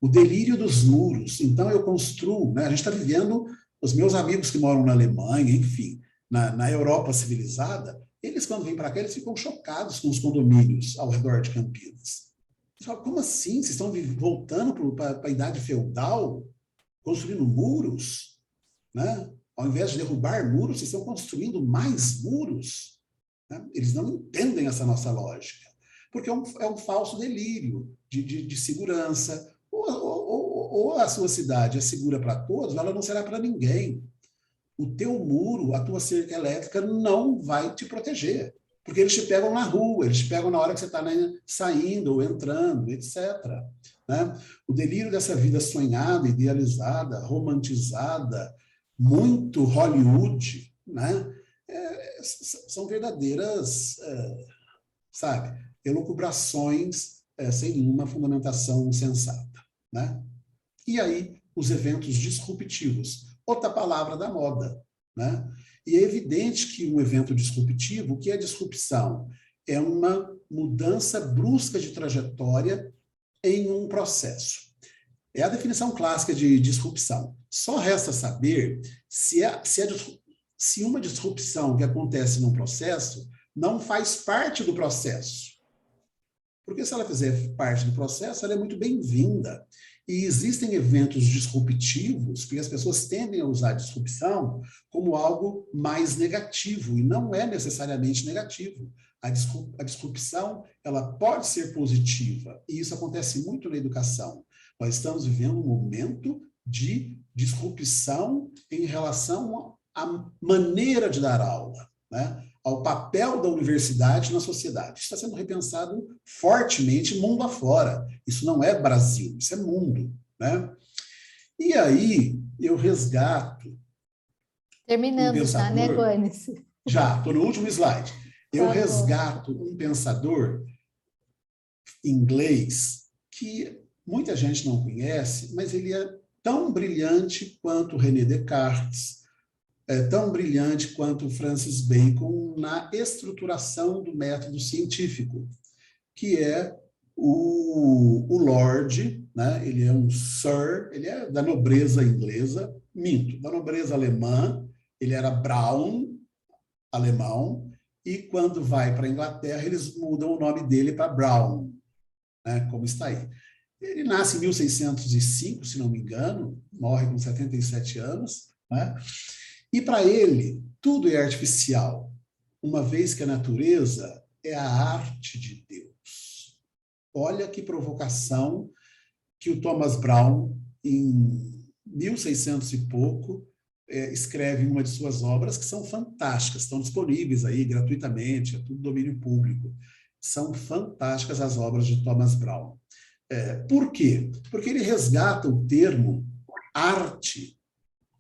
O delírio dos muros. Então eu construo, né? A gente está vivendo, os meus amigos que moram na Alemanha, enfim, na Europa civilizada, eles quando vêm para cá, eles ficam chocados com os condomínios ao redor de Campinas. Eles falam, como assim? Vocês estão voltando para a idade feudal, construindo muros, né? Ao invés de derrubar muros, vocês estão construindo mais muros. Né? Eles não entendem essa nossa lógica, porque é um falso delírio de segurança. Ou a sua cidade é segura para todos, ela não será para ninguém. O teu muro, a tua cerca elétrica não vai te proteger, porque eles te pegam na rua, eles te pegam na hora que você está saindo ou entrando, etc. Né? O delírio dessa vida sonhada, idealizada, romantizada, muito Hollywood, né? São verdadeiras, sabe, elucubrações sem nenhuma fundamentação sensata, né? E aí, os eventos disruptivos, outra palavra da moda, né? E é evidente que um evento disruptivo, o que é disrupção? É uma mudança brusca de trajetória em um processo. É a definição clássica de disrupção. Só resta saber se uma disrupção que acontece num processo não faz parte do processo. Porque se ela fizer parte do processo, ela é muito bem-vinda. E existem eventos disruptivos, porque as pessoas tendem a usar a disrupção como algo mais negativo, e não é necessariamente negativo. A disrupção, ela pode ser positiva, e isso acontece muito na educação. Nós estamos vivendo um momento de disrupção em relação à maneira de dar aula, né? Ao papel da universidade na sociedade. Isso está sendo repensado fortemente mundo afora. Isso não é Brasil, isso é mundo, né? E aí eu resgato Terminando já, né, Goines? Já, estou no último slide. Eu resgato um pensador inglês que muita gente não conhece, mas ele é tão brilhante quanto René Descartes, tão brilhante quanto Francis Bacon na estruturação do método científico, que é o Lord, né? Ele é um Sir, ele é da nobreza inglesa, da nobreza alemã, ele era Brown, alemão, e quando vai para a Inglaterra, eles mudam o nome dele para Brown, né? Como está aí. Ele nasce em 1605, se não me engano, morre com 77 anos, né? E para ele, tudo é artificial, uma vez que a natureza é a arte de Deus. Olha que provocação que o Thomas Brown, em 1600 e pouco, escreve em uma de suas obras, que são fantásticas, estão disponíveis aí gratuitamente, é tudo domínio público. São fantásticas as obras de Thomas Brown. Por quê? Porque ele resgata o termo arte,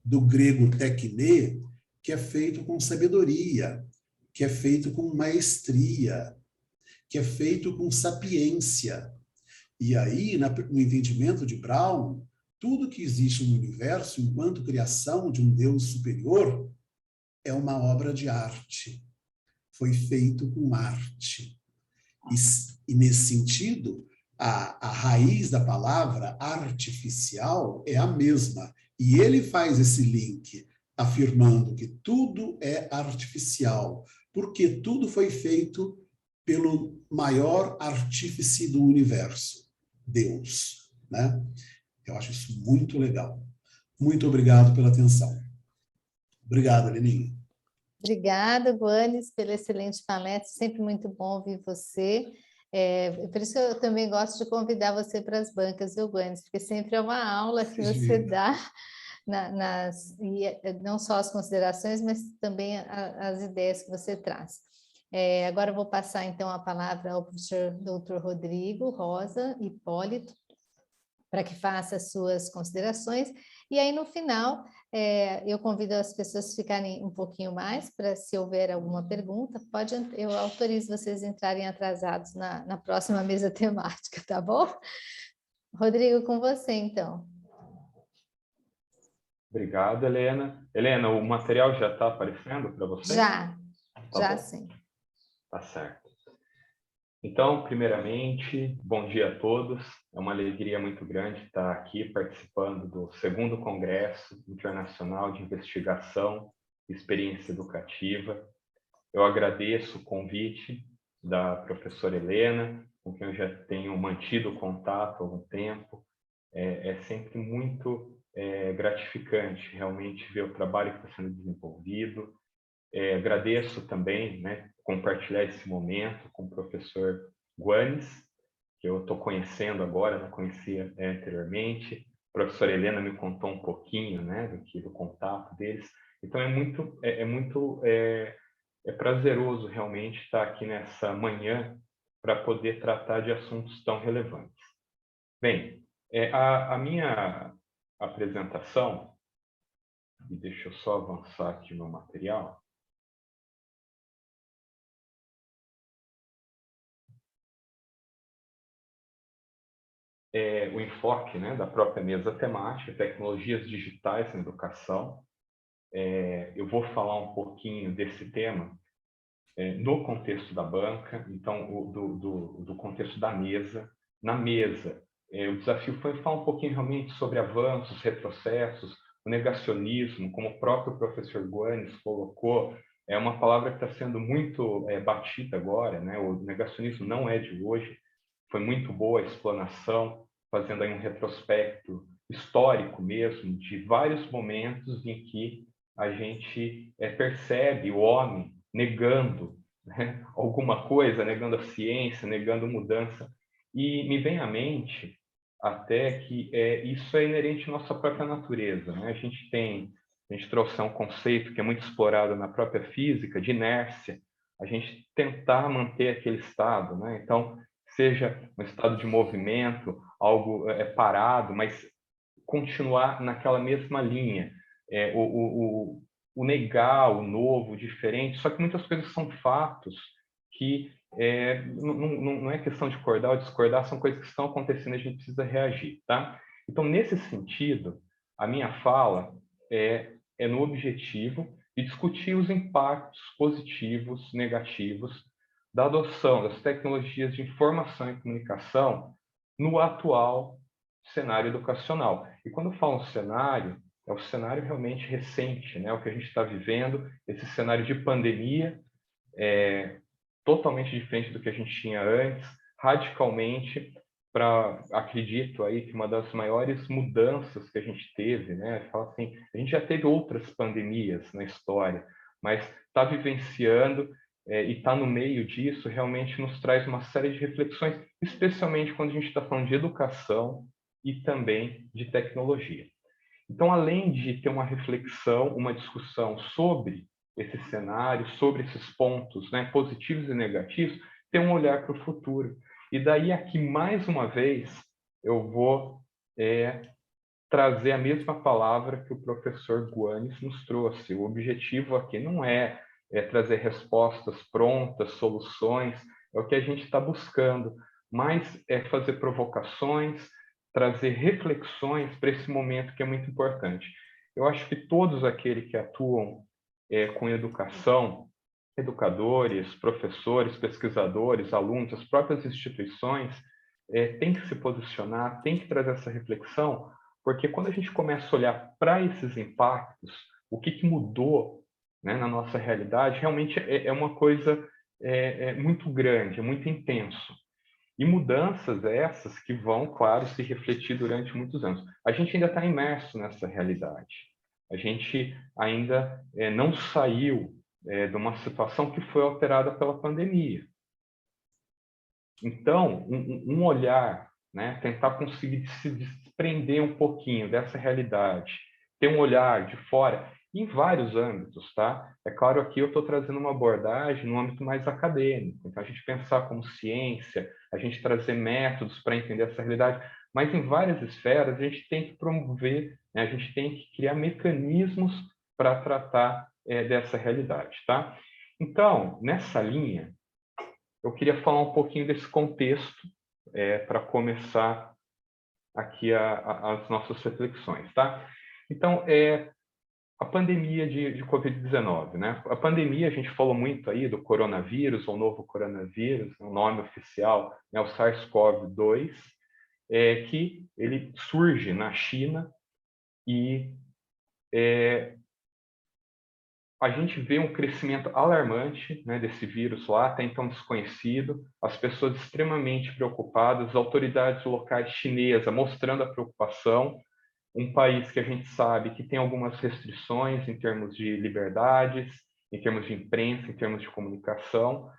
do grego tekne, que é feito com sabedoria, que é feito com maestria, que é feito com sapiência. E aí, no entendimento de Brown, tudo que existe no universo, enquanto criação de um Deus superior, é uma obra de arte. Foi feito com arte. E nesse sentido, a raiz da palavra artificial é a mesma. E ele faz esse link, afirmando que tudo é artificial, porque tudo foi feito pelo maior artífice do universo, Deus, né? Eu acho isso muito legal. Muito obrigado pela atenção. Obrigado, Leninha. Obrigada, Guanes, pela excelente palestra, sempre muito bom ouvir você. Por isso que eu também gosto de convidar você para as bancas, viu, Guanes? Porque sempre é uma aula que você dá, não só as considerações, mas também as ideias que você traz. Agora eu vou passar, então, a palavra ao professor Dr. Rodrigo Rosa Hipólito, para que faça as suas considerações. E aí, no final, eu convido as pessoas a ficarem um pouquinho mais, para se houver alguma pergunta, eu autorizo vocês entrarem atrasados na próxima mesa temática, tá bom? Rodrigo, com você, então. Obrigado, Helena. Helena, o material já está aparecendo para você? Já Tá sim. Tá certo. Então, primeiramente, bom dia a todos. É uma alegria muito grande estar aqui participando do 2º Congresso Internacional de Investigação e Experiência Educativa. Eu agradeço o convite da professora Helena, com quem eu já tenho mantido contato há algum tempo. É sempre muito gratificante realmente ver o trabalho que está sendo desenvolvido. Agradeço também, né, compartilhar esse momento com o professor Guanes, que eu estou conhecendo agora, não conhecia anteriormente. A professora Helena me contou um pouquinho, né, do contato deles. Então é muito prazeroso realmente estar aqui nessa manhã para poder tratar de assuntos tão relevantes. Bem, a minha apresentação, e deixa eu só avançar aqui no material. O enfoque, né, da própria mesa temática, tecnologias digitais na educação. Eu vou falar um pouquinho desse tema no contexto da banca, então do contexto da mesa. Na mesa, o desafio foi falar um pouquinho realmente sobre avanços, retrocessos, o negacionismo, como o próprio professor Guanes colocou, é uma palavra que está sendo muito batida agora, né? O negacionismo não é de hoje, foi muito boa a explanação, fazendo aí um retrospecto histórico mesmo, de vários momentos em que a gente percebe o homem negando, né, alguma coisa, negando a ciência, negando mudança. E me vem à mente até que isso é inerente à nossa própria natureza, né? A gente trouxe um conceito que é muito explorado na própria física, de inércia, a gente tentar manter aquele estado, né? Então, seja um estado de movimento, algo parado, mas continuar naquela mesma linha. O negar, o novo, o diferente, só que muitas coisas são fatos que não é questão de acordar ou discordar, são coisas que estão acontecendo e a gente precisa reagir, tá? Então, nesse sentido, a minha fala é no objetivo de discutir os impactos positivos, negativos da adoção das tecnologias de informação e comunicação no atual cenário educacional. E quando eu falo cenário, é o cenário realmente recente, né? O que a gente está vivendo, esse cenário de pandemia, totalmente diferente do que a gente tinha antes, radicalmente, acredito aí que uma das maiores mudanças que a gente teve, né? Fala assim, a gente já teve outras pandemias na história, mas está vivenciando e está no meio disso realmente nos traz uma série de reflexões, especialmente quando a gente está falando de educação e também de tecnologia. Então, além de ter uma reflexão, uma discussão sobre esse cenário, sobre esses pontos, né, positivos e negativos, ter um olhar para o futuro. E daí aqui, mais uma vez, eu vou trazer a mesma palavra que o professor Guanes nos trouxe. O objetivo aqui não é trazer respostas prontas, soluções, é o que a gente está buscando, mas é fazer provocações, trazer reflexões para esse momento que é muito importante. Eu acho que todos aqueles que atuam com educação educadores, professores, pesquisadores, alunos, as próprias instituições têm que se posicionar, têm que trazer essa reflexão, porque quando a gente começa a olhar para esses impactos, o que mudou, né, na nossa realidade, realmente é uma coisa muito grande, é muito intenso. E mudanças essas que vão, claro, se refletir durante muitos anos. A gente ainda está imerso nessa realidade. A gente ainda não saiu de uma situação que foi alterada pela pandemia. Então, um olhar, né, tentar conseguir se desprender um pouquinho dessa realidade, ter um olhar de fora, em vários âmbitos, tá? É claro, aqui eu estou trazendo uma abordagem no âmbito mais acadêmico, então a gente pensar como ciência, a gente trazer métodos para entender essa realidade, mas em várias esferas a gente tem que promover, né, a gente tem que criar mecanismos para tratar dessa realidade, tá? Então, nessa linha, eu queria falar um pouquinho desse contexto para começar aqui as nossas reflexões, tá? Então, a pandemia de Covid-19, né? A pandemia, a gente falou muito aí do coronavírus, ou novo coronavírus, o nome oficial, né, o SARS-CoV-2, que ele surge na China e a gente vê um crescimento alarmante, né, desse vírus lá, até então desconhecido, as pessoas extremamente preocupadas, as autoridades locais chinesas mostrando a preocupação, um país que a gente sabe que tem algumas restrições em termos de liberdades, em termos de imprensa, em termos de comunicação,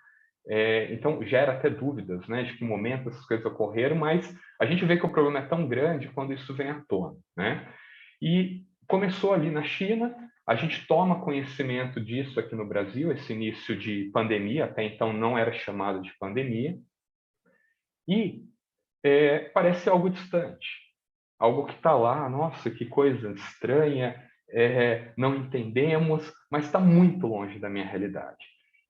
então gera até dúvidas, né, de que momento essas coisas ocorreram, mas a gente vê que o problema é tão grande quando isso vem à tona, né? E começou ali na China, a gente toma conhecimento disso aqui no Brasil, esse início de pandemia, até então não era chamado de pandemia, e parece algo distante, algo que está lá, nossa, que coisa estranha, não entendemos, mas está muito longe da minha realidade.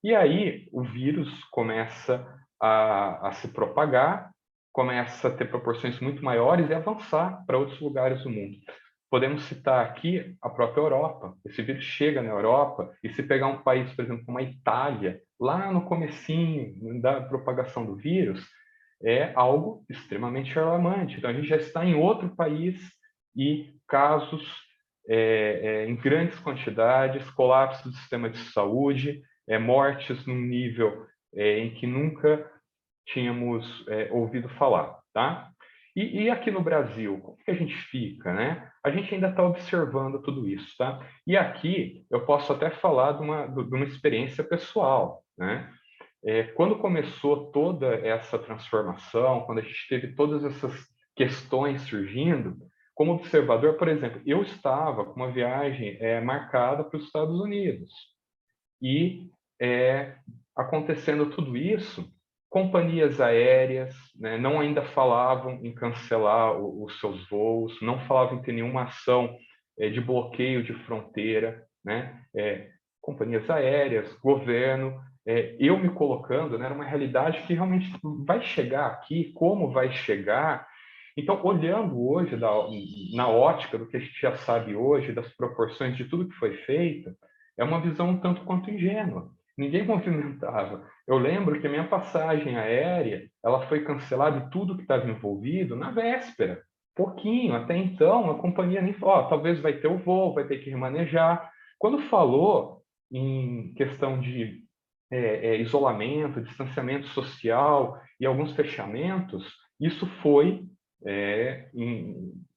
E aí o vírus começa a se propagar, começa a ter proporções muito maiores e avançar para outros lugares do mundo. Podemos citar aqui a própria Europa. Esse vírus chega na Europa e se pegar um país, por exemplo, como a Itália, lá no comecinho da propagação do vírus, é algo extremamente alarmante. Então, a gente já está em outro país e casos em grandes quantidades, colapso do sistema de saúde, mortes num nível em que nunca tínhamos ouvido falar, tá? E aqui no Brasil, como que a gente fica, né? A gente ainda está observando tudo isso, tá? E aqui eu posso até falar de uma experiência pessoal, né? Quando começou toda essa transformação, quando a gente teve todas essas questões surgindo, como observador, por exemplo, eu estava com uma viagem marcada para os Estados Unidos. E acontecendo tudo isso, companhias aéreas, né, não ainda falavam em cancelar os seus voos, não falavam em ter nenhuma ação de bloqueio de fronteira, né? Companhias aéreas, governo, eu me colocando, né, era uma realidade que realmente vai chegar aqui, como vai chegar. Então, olhando hoje na ótica do que a gente já sabe hoje, das proporções de tudo que foi feito, é uma visão um tanto quanto ingênua. Ninguém movimentava. Eu lembro que a minha passagem aérea, ela foi cancelada e tudo que estava envolvido na véspera. Pouquinho, até então, a companhia nem falou, talvez vai ter o voo, vai ter que remanejar. Quando falou em questão de isolamento, distanciamento social e alguns fechamentos, isso foi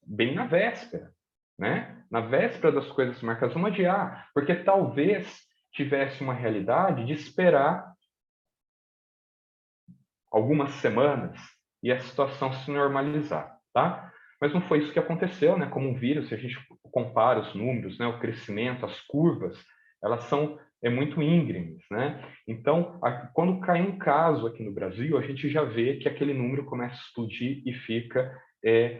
bem na véspera, né? Na véspera das coisas marcadas, vamos adiar, porque talvez tivesse uma realidade de esperar algumas semanas e a situação se normalizar, tá? Mas não foi isso que aconteceu, né? Como um vírus, se a gente compara os números, né? O crescimento, as curvas, elas são muito íngremes, né? Então, quando cai um caso aqui no Brasil, a gente já vê que aquele número começa a explodir e fica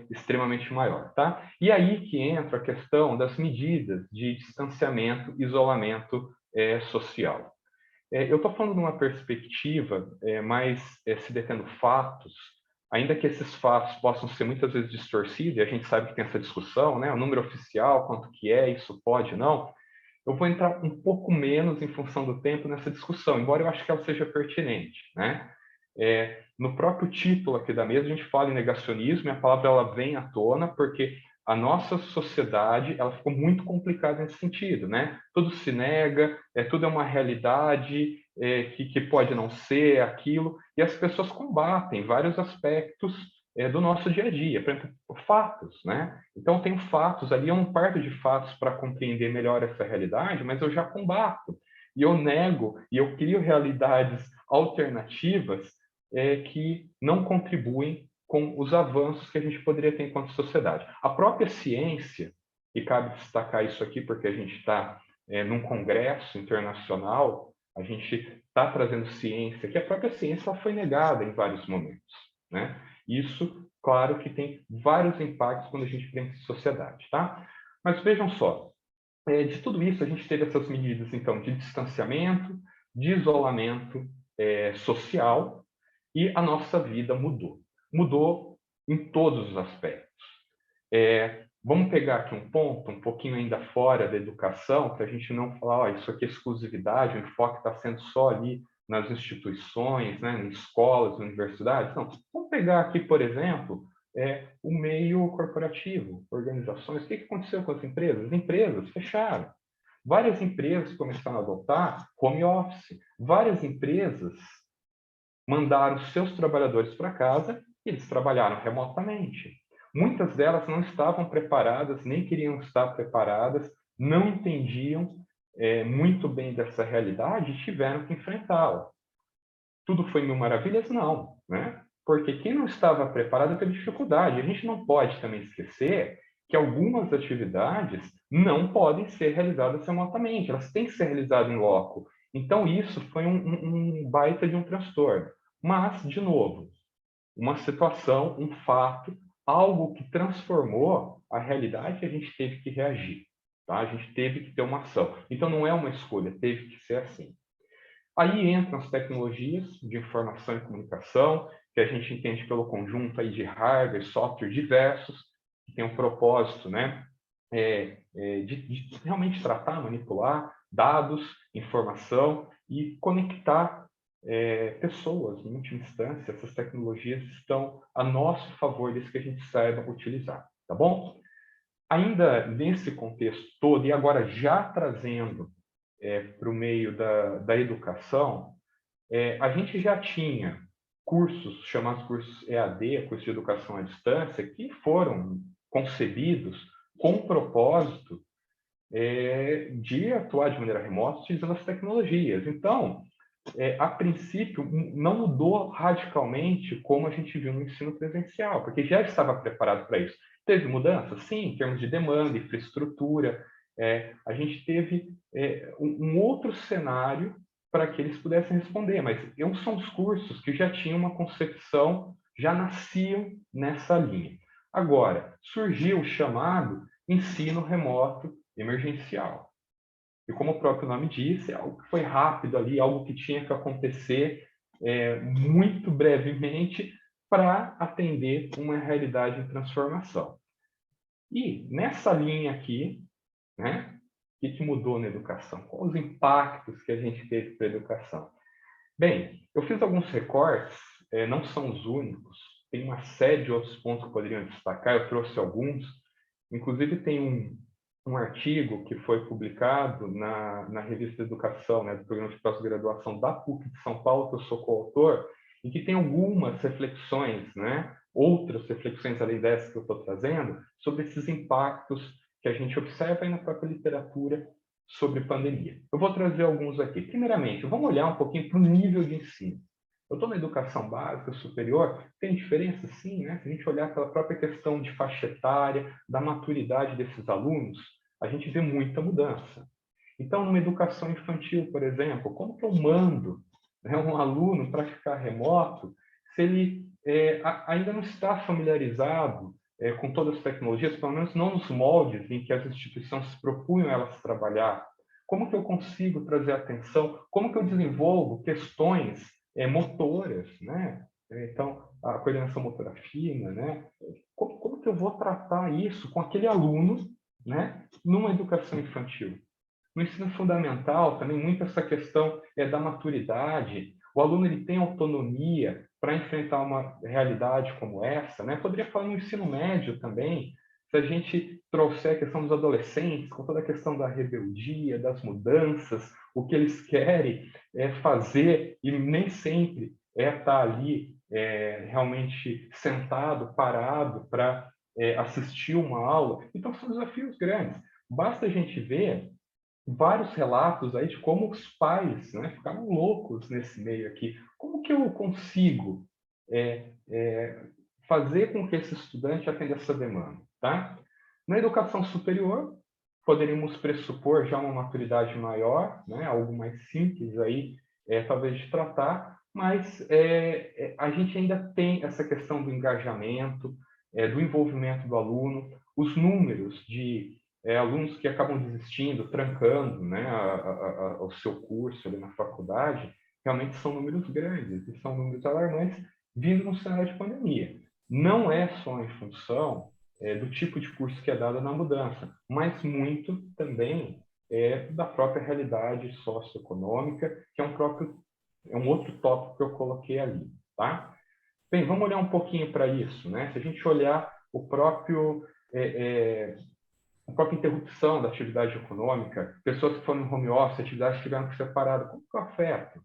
extremamente maior, tá? E aí que entra a questão das medidas de distanciamento, isolamento social. Eu estou falando de uma perspectiva mais se detendo fatos, ainda que esses fatos possam ser muitas vezes distorcidos, e a gente sabe que tem essa discussão, né? O número oficial, quanto que é, isso pode, não. Eu vou entrar um pouco menos em função do tempo nessa discussão, embora eu acho que ela seja pertinente, né? No próprio título aqui da mesa, a gente fala em negacionismo, e a palavra ela vem à tona porque a nossa sociedade ela ficou muito complicada nesse sentido, né? Tudo se nega, tudo é uma realidade que pode não ser aquilo, e as pessoas combatem vários aspectos do nosso dia a dia, por exemplo, fatos, né? Então, eu tenho fatos ali, eu não parto de fatos para compreender melhor essa realidade, mas eu já combato, e eu nego, e eu crio realidades alternativas que não contribuem com os avanços que a gente poderia ter enquanto sociedade. A própria ciência, e cabe destacar isso aqui porque a gente está num congresso internacional, a gente está trazendo ciência, que a própria ciência ela foi negada em vários momentos, né? Isso, claro, que tem vários impactos quando a gente pensa em sociedade, tá? Mas vejam só, de tudo isso a gente teve essas medidas, então, de distanciamento, de isolamento social, e a nossa vida mudou. Mudou em todos os aspectos. Vamos pegar aqui um ponto, um pouquinho ainda fora da educação, para a gente não falar, isso aqui é exclusividade, o enfoque está sendo só ali nas instituições, né, em escolas, universidades. Não, vamos pegar aqui, por exemplo, o meio corporativo, organizações. O que aconteceu com as empresas? As empresas fecharam. Várias empresas começaram a adotar home office. Várias empresas mandaram seus trabalhadores para casa e eles trabalharam remotamente. Muitas delas não estavam preparadas, nem queriam estar preparadas, não entendiam muito bem dessa realidade e tiveram que enfrentá-la. Tudo foi mil maravilhas? Não, né? Porque quem não estava preparado teve dificuldade. A gente não pode também esquecer que algumas atividades não podem ser realizadas remotamente, elas têm que ser realizadas em loco. Então, isso foi um baita de um transtorno. Mas, de novo, uma situação, um fato, algo que transformou a realidade, a gente teve que reagir. Tá? A gente teve que ter uma ação. Então, não é uma escolha, teve que ser assim. Aí entram as tecnologias de informação e comunicação, que a gente entende pelo conjunto aí de hardware e software diversos, que tem um propósito, né, de realmente tratar, manipular dados, informação e conectar pessoas, em última instância. Essas tecnologias estão a nosso favor, desde que a gente saiba utilizar, tá bom? Ainda nesse contexto todo, e agora já trazendo para o meio da educação, a gente já tinha cursos, chamados cursos EAD, cursos de educação à distância, que foram concebidos com o propósito de atuar de maneira remota utilizando as tecnologias. Então, a princípio, não mudou radicalmente como a gente viu no ensino presencial, porque já estava preparado para isso. Teve mudança? Sim, em termos de demanda, infraestrutura. A gente teve um outro cenário para que eles pudessem responder, mas são os cursos que já tinham uma concepção, já nasciam nessa linha. Agora, surgiu o chamado ensino remoto emergencial. E como o próprio nome disse, é algo que foi rápido ali, algo que tinha que acontecer muito brevemente para atender uma realidade em transformação. E nessa linha aqui, né, o que mudou na educação? Quais os impactos que a gente teve para a educação? Bem, eu fiz alguns recortes, não são os únicos, tem uma série de outros pontos que poderiam destacar, eu trouxe alguns, inclusive tem um artigo que foi publicado na revista Educação, né, do programa de pós-graduação da PUC de São Paulo, que eu sou coautor, e que tem algumas reflexões, né, outras reflexões além dessas que eu estou trazendo, sobre esses impactos que a gente observa aí na própria literatura sobre pandemia. Eu vou trazer alguns aqui. Primeiramente, vamos olhar um pouquinho para o nível de ensino. Eu estou na educação básica, superior, tem diferença sim, né? Se a gente olhar pela própria questão de faixa etária, da maturidade desses alunos, a gente vê muita mudança. Então, numa educação infantil, por exemplo, como que eu mando, né, um aluno para ficar remoto se ele ainda não está familiarizado com todas as tecnologias, pelo menos não nos moldes em que as instituições se propunham elas trabalhar? Como que eu consigo trazer atenção? Como que eu desenvolvo questões motoras, né? Então, a coordenação motora fina, né? Como que eu vou tratar isso com aquele aluno, né, numa educação infantil? No ensino fundamental, também muito essa questão da maturidade. O aluno ele tem autonomia para enfrentar uma realidade como essa, né? Poderia falar no ensino médio também, se a gente trouxer a questão dos adolescentes, com toda a questão da rebeldia, das mudanças, o que eles querem fazer, e nem sempre estar ali realmente sentado, parado, para assistir uma aula. Então, são desafios grandes. Basta a gente ver vários relatos aí de como os pais, né, ficaram loucos nesse meio aqui. Como que eu consigo fazer com que esse estudante atenda essa demanda, tá? Na educação superior, poderíamos pressupor já uma maturidade maior, né, algo mais simples aí, talvez de tratar, mas a gente ainda tem essa questão do engajamento, do envolvimento do aluno, os números de alunos que acabam desistindo, trancando, né, o seu curso ali na faculdade, realmente são números grandes, e são números alarmantes, vindo no cenário de pandemia. Não é só em função do tipo de curso que é dado na mudança, mas muito também da própria realidade socioeconômica, que é um outro tópico que eu coloquei ali, tá? Bem, vamos olhar um pouquinho para isso, né? Se a gente olhar a própria interrupção da atividade econômica, pessoas que foram no home office, atividades que tiveram que ser separadas, como que afeta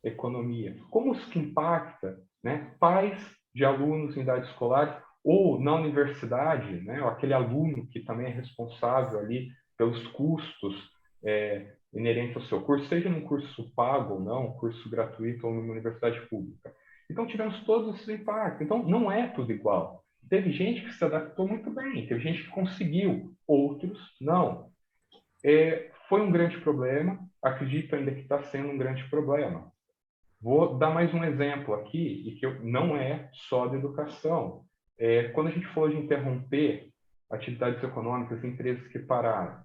a economia? Como isso que impacta, né, pais de alunos em idade escolar ou na universidade, né, ou aquele aluno que também é responsável ali pelos custos inerentes ao seu curso, seja num curso pago ou não, curso gratuito ou numa universidade pública. Então, tivemos todos esses impactos. Então, não é tudo igual. Teve gente que se adaptou muito bem, teve gente que conseguiu, outros não. Foi um grande problema, acredito ainda que está sendo um grande problema. Vou dar mais um exemplo aqui, e que não é só de educação. Quando a gente falou de interromper atividades econômicas em empresas que pararam,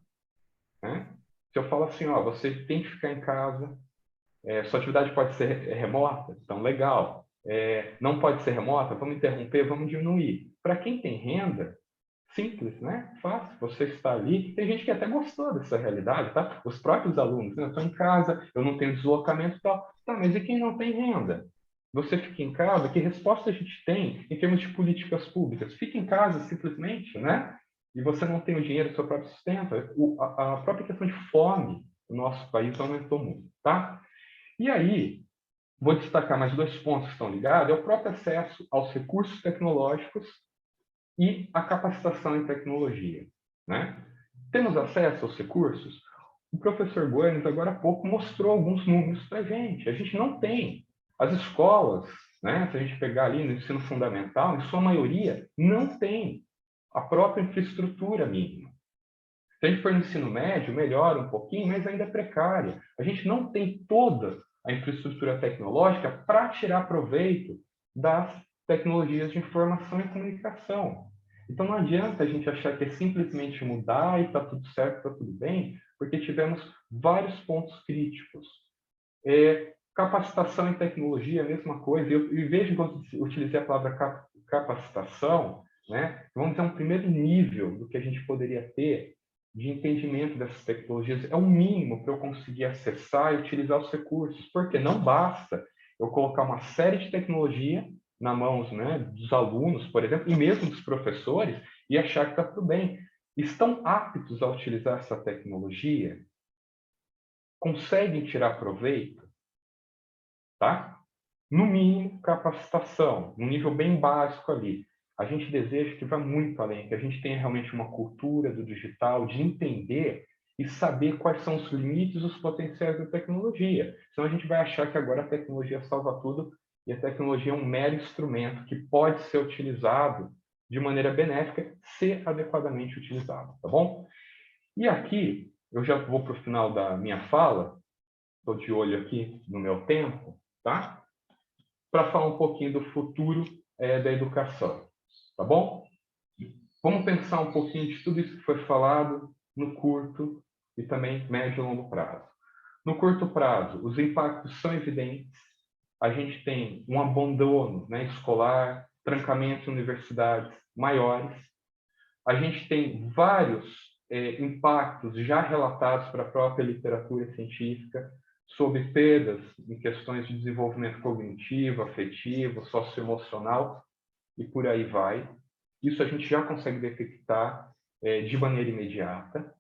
né? Se eu falo assim, ó, você tem que ficar em casa, sua atividade pode ser remota, então legal. Não pode ser remota, vamos interromper, vamos diminuir. Para quem tem renda, simples, né? Fácil, você está ali. Tem gente que até gostou dessa realidade, tá? Os próprios alunos, né? Eu estou em casa, eu não tenho deslocamento e tal. Tá, mas e quem não tem renda? Você fica em casa, que resposta a gente tem em termos de políticas públicas? Fica em casa simplesmente, né? E você não tem o dinheiro do seu próprio sustento. A própria questão de fome no nosso país aumentou muito, tá? E aí, vou destacar mais dois pontos que estão ligados. É o próprio acesso aos recursos tecnológicos e a capacitação em tecnologia, né? Temos acesso aos recursos? O professor Gomes, agora há pouco, mostrou alguns números para a gente. A gente não tem. As escolas, né, se a gente pegar ali no ensino fundamental, em sua maioria, não tem a própria infraestrutura mínima. Se a gente for no ensino médio, melhora um pouquinho, mas ainda é precária. A gente não tem toda a infraestrutura tecnológica para tirar proveito das tecnologias de informação e comunicação. Então, não adianta a gente achar que é simplesmente mudar e está tudo certo, está tudo bem, porque tivemos vários pontos críticos. Capacitação em tecnologia, a mesma coisa. Eu vejo quando utilizei a palavra capacitação, né, vamos ter um primeiro nível do que a gente poderia ter de entendimento dessas tecnologias. É o mínimo para eu conseguir acessar e utilizar os recursos, porque não basta eu colocar uma série de tecnologia na mãos, né, dos alunos, por exemplo, e mesmo dos professores, e achar que está tudo bem. Estão aptos a utilizar essa tecnologia? Conseguem tirar proveito? Tá? No mínimo, capacitação, num nível bem básico ali. A gente deseja que vá muito além, que a gente tenha realmente uma cultura do digital, de entender e saber quais são os limites, os potenciais da tecnologia. Senão a gente vai achar que agora a tecnologia salva tudo e a tecnologia é um mero instrumento que pode ser utilizado de maneira benéfica, se adequadamente utilizado, tá bom? E aqui, eu já vou para o final da minha fala, estou de olho aqui no meu tempo, tá? Para falar um pouquinho do futuro da educação, tá bom? Vamos pensar um pouquinho de tudo isso que foi falado no curto e também médio e longo prazo. No curto prazo, os impactos são evidentes. A gente tem um abandono, né, escolar, trancamento em universidades maiores. A gente tem vários impactos já relatados para a própria literatura científica sobre perdas em questões de desenvolvimento cognitivo, afetivo, socioemocional e por aí vai. Isso a gente já consegue detectar de maneira imediata.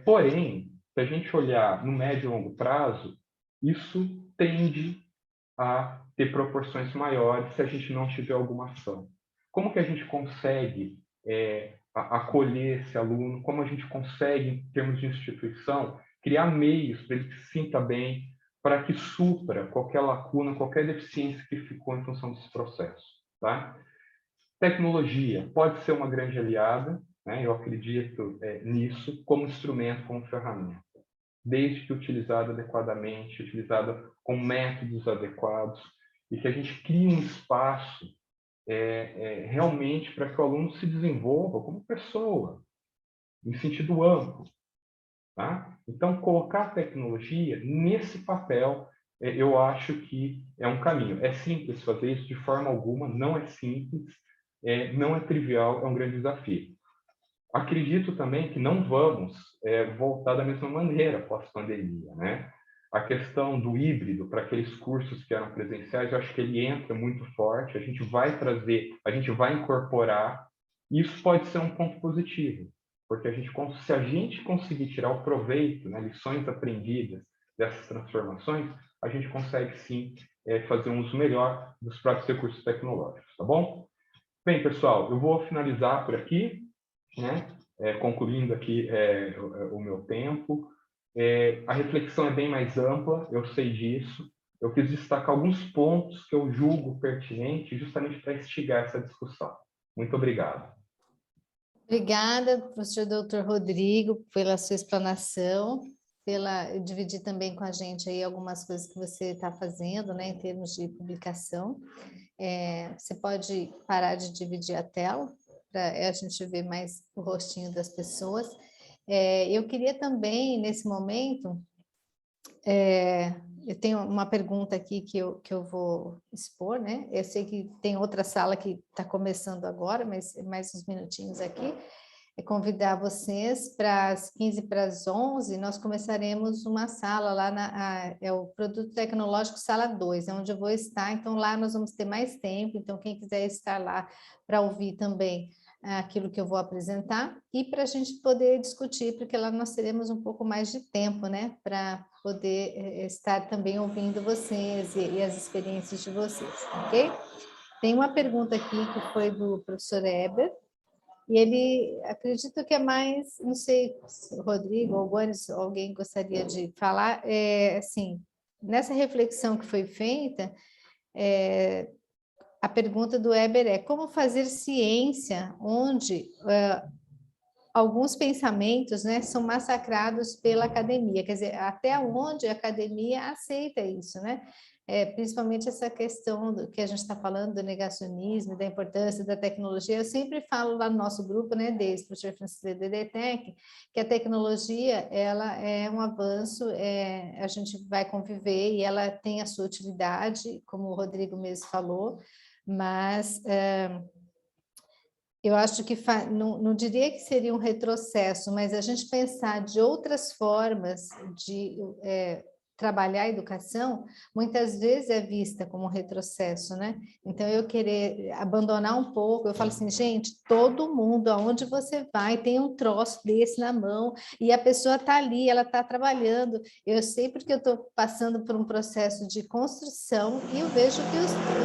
Porém, se a gente olhar no médio e longo prazo, isso tende a ter proporções maiores se a gente não tiver alguma ação. Como que a gente consegue acolher esse aluno? Como a gente consegue, em termos de instituição, criar meios para ele se sinta bem, para que supra qualquer lacuna, qualquer deficiência que ficou em função desse processo, tá? Tecnologia pode ser uma grande aliada, né? Eu acredito nisso, como instrumento, como ferramenta, desde que utilizada adequadamente, utilizada com métodos adequados, e que a gente crie um espaço realmente para que o aluno se desenvolva como pessoa, em sentido amplo. Tá? Então, colocar a tecnologia nesse papel, eu acho que é um caminho. É simples fazer isso? De forma alguma, não é simples, não é trivial, é um grande desafio. Acredito também que não vamos voltar da mesma maneira pós-pandemia, né? A questão do híbrido para aqueles cursos que eram presenciais, eu acho que ele entra muito forte, a gente vai trazer, a gente vai incorporar, e isso pode ser um ponto positivo, porque se a gente conseguir tirar o proveito, né, lições aprendidas dessas transformações, a gente consegue sim fazer um uso melhor dos próprios recursos tecnológicos, tá bom? Bem, pessoal, eu vou finalizar por aqui, né? Concluindo aqui o meu tempo. A reflexão é bem mais ampla, eu sei disso. Eu quis destacar alguns pontos que eu julgo pertinentes justamente para instigar essa discussão. Muito obrigado. Obrigada, professor doutor Rodrigo, pela sua explanação, pela dividir também com a gente aí algumas coisas que você está fazendo, né, em termos de publicação. Você pode parar de dividir a tela, para a gente ver mais o rostinho das pessoas. Eu queria também, nesse momento, eu tenho uma pergunta aqui que eu vou expor, né? Eu sei que tem outra sala que está começando agora, mas mais uns minutinhos aqui. Convidar vocês para as 15 para as 11, nós começaremos uma sala lá, é o Produto Tecnológico Sala 2, é onde eu vou estar, então lá nós vamos ter mais tempo, então quem quiser estar lá para ouvir também aquilo que eu vou apresentar, e para a gente poder discutir, porque lá nós teremos um pouco mais de tempo, né, para poder estar também ouvindo vocês e as experiências de vocês, ok? Tem uma pergunta aqui que foi do professor Eber, e ele, acredito que é mais, não sei, Rodrigo ou Boris, alguém gostaria de falar, assim, nessa reflexão que foi feita, a pergunta do Weber é como fazer ciência onde alguns pensamentos, né, são massacrados pela academia, quer dizer, até onde a academia aceita isso, né? Principalmente essa questão do que a gente está falando do negacionismo, da importância da tecnologia. Eu sempre falo lá no nosso grupo, né, desde o professor Francisco da EDTEC, que a tecnologia ela é um avanço, a gente vai conviver e ela tem a sua utilidade, como o Rodrigo mesmo falou, mas eu acho que não diria que seria um retrocesso, mas a gente pensar de outras formas de trabalhar a educação, muitas vezes é vista como um retrocesso, né? Então, eu querer abandonar um pouco, eu falo assim, gente, todo mundo, aonde você vai, tem um troço desse na mão, e a pessoa está ali, ela está trabalhando. Eu sei porque eu estou passando por um processo de construção, e eu vejo que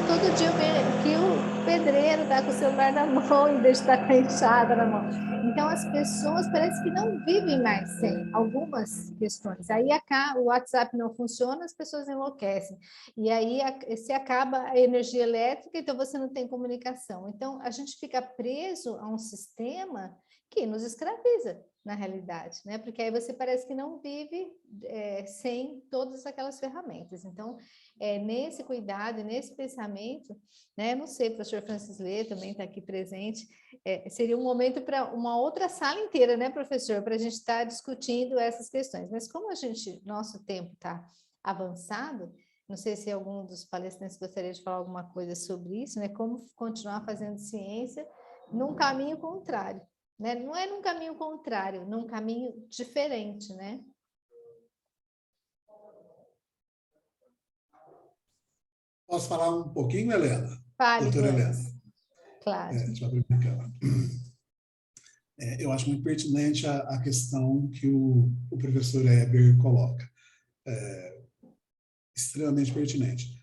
todo dia eu vejo que o pedreiro está com o celular na mão, em vez de estar com a enxada na mão. Então, as pessoas parece que não vivem mais sem algumas questões. Aí o WhatsApp não funciona, as pessoas enlouquecem. E aí se acaba a energia elétrica, então você não tem comunicação. Então, a gente fica preso a um sistema que nos escraviza, na realidade, né? Porque aí você parece que não vive sem todas aquelas ferramentas. Então, nesse cuidado, nesse pensamento, né? Não sei, o professor Francis Lê também está aqui presente, seria um momento para uma outra sala inteira, né, professor, para a gente estar discutindo essas questões. Mas como nosso tempo está avançado, não sei se algum dos palestrantes gostaria de falar alguma coisa sobre isso, né? Como continuar fazendo ciência num caminho contrário, né? Não é num caminho contrário, num caminho diferente, né? Posso falar um pouquinho, Helena? Fale, Doutora Helena. Guanes. Claro. Deixa eu abrir minha câmera. Eu acho muito pertinente a questão que o professor Eber coloca. Extremamente pertinente.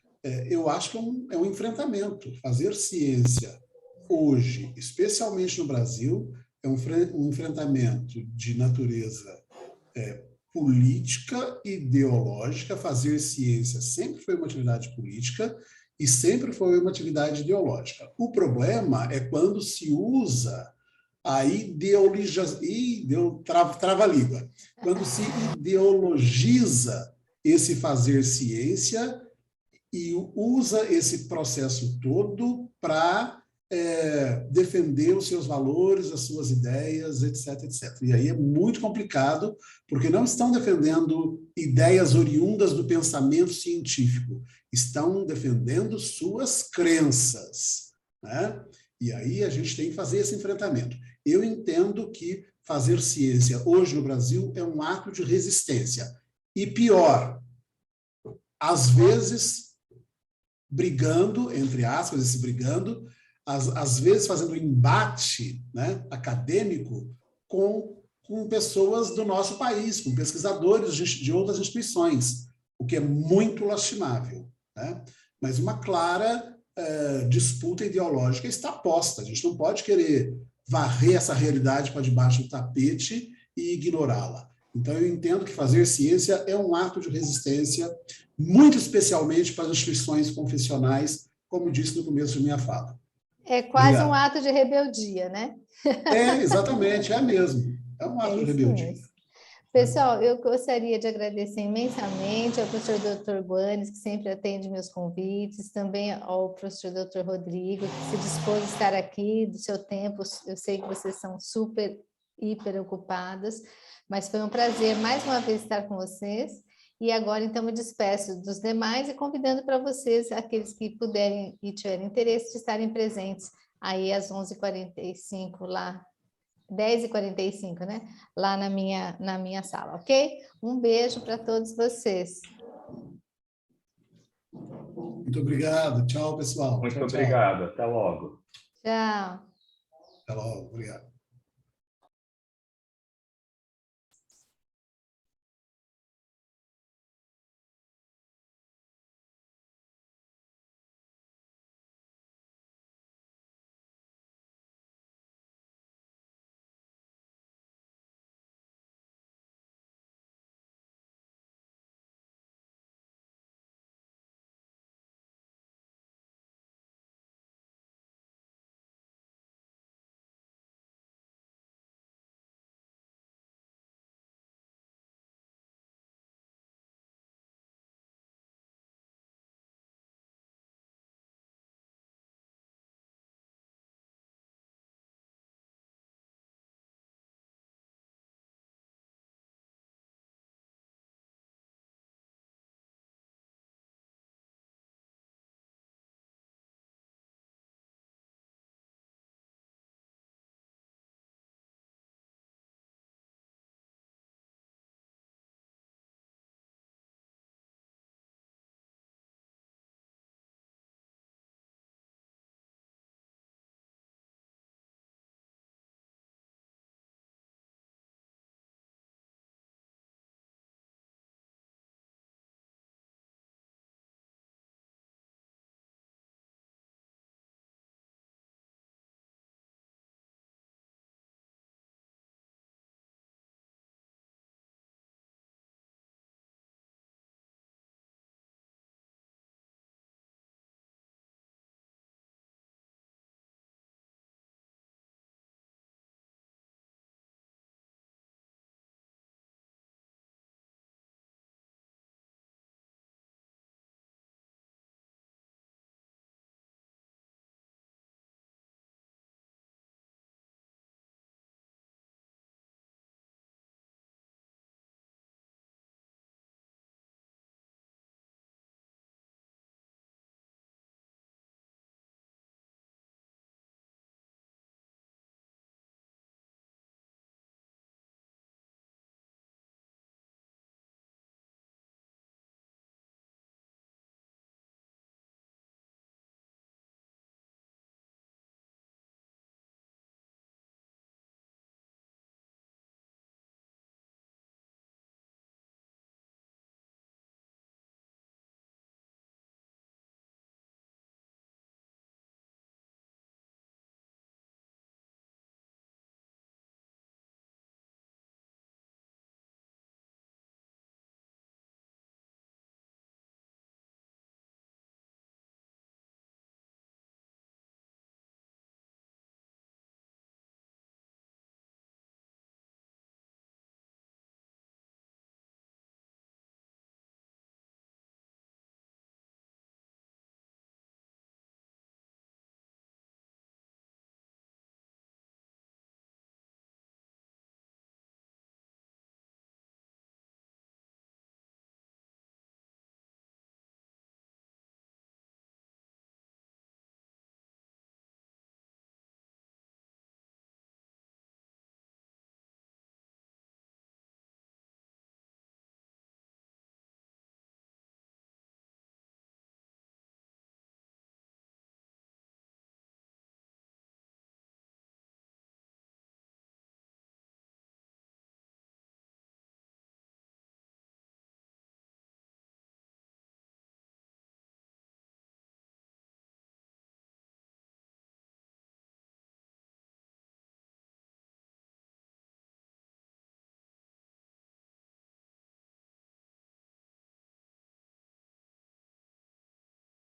Eu acho que é um enfrentamento. Fazer ciência hoje, especialmente no Brasil, é um enfrentamento de natureza política e ideológica. Fazer ciência sempre foi uma atividade política e sempre foi uma atividade ideológica. O problema é quando se usa a trava-língua. Quando se ideologiza esse fazer ciência e usa esse processo todo para defender os seus valores, as suas ideias, etc, etc. E aí é muito complicado, porque não estão defendendo ideias oriundas do pensamento científico, estão defendendo suas crenças, né? E aí a gente tem que fazer esse enfrentamento. Eu entendo que fazer ciência hoje no Brasil é um ato de resistência. E pior, às vezes brigando, entre aspas, às vezes fazendo embate, né, acadêmico com pessoas do nosso país, com pesquisadores de outras instituições, o que é muito lastimável, né? Mas uma clara disputa ideológica está posta. A gente não pode querer varrer essa realidade para debaixo do tapete e ignorá-la. Então, eu entendo que fazer ciência é um ato de resistência, muito especialmente para as instituições confessionais, como disse no começo de minha fala. É quase Obrigado. um ato de rebeldia, né? Exatamente, é mesmo. É um ato de rebeldia. Mesmo. Pessoal, eu gostaria de agradecer imensamente ao professor Dr. Guanes, que sempre atende meus convites, também ao professor Dr. Rodrigo, que se dispôs a estar aqui, do seu tempo. Eu sei que vocês são super, hiper ocupadas, mas foi um prazer mais uma vez estar com vocês. E agora, então, me despeço dos demais e convidando para vocês, aqueles que puderem e tiverem interesse, de estarem presentes aí às 11h45 lá, 10h45, né? Lá na minha sala, ok? Um beijo para todos vocês. Muito obrigado. Tchau, pessoal. Muito Tchau, tchau. obrigado. Até logo. Tchau. Até logo. Obrigado.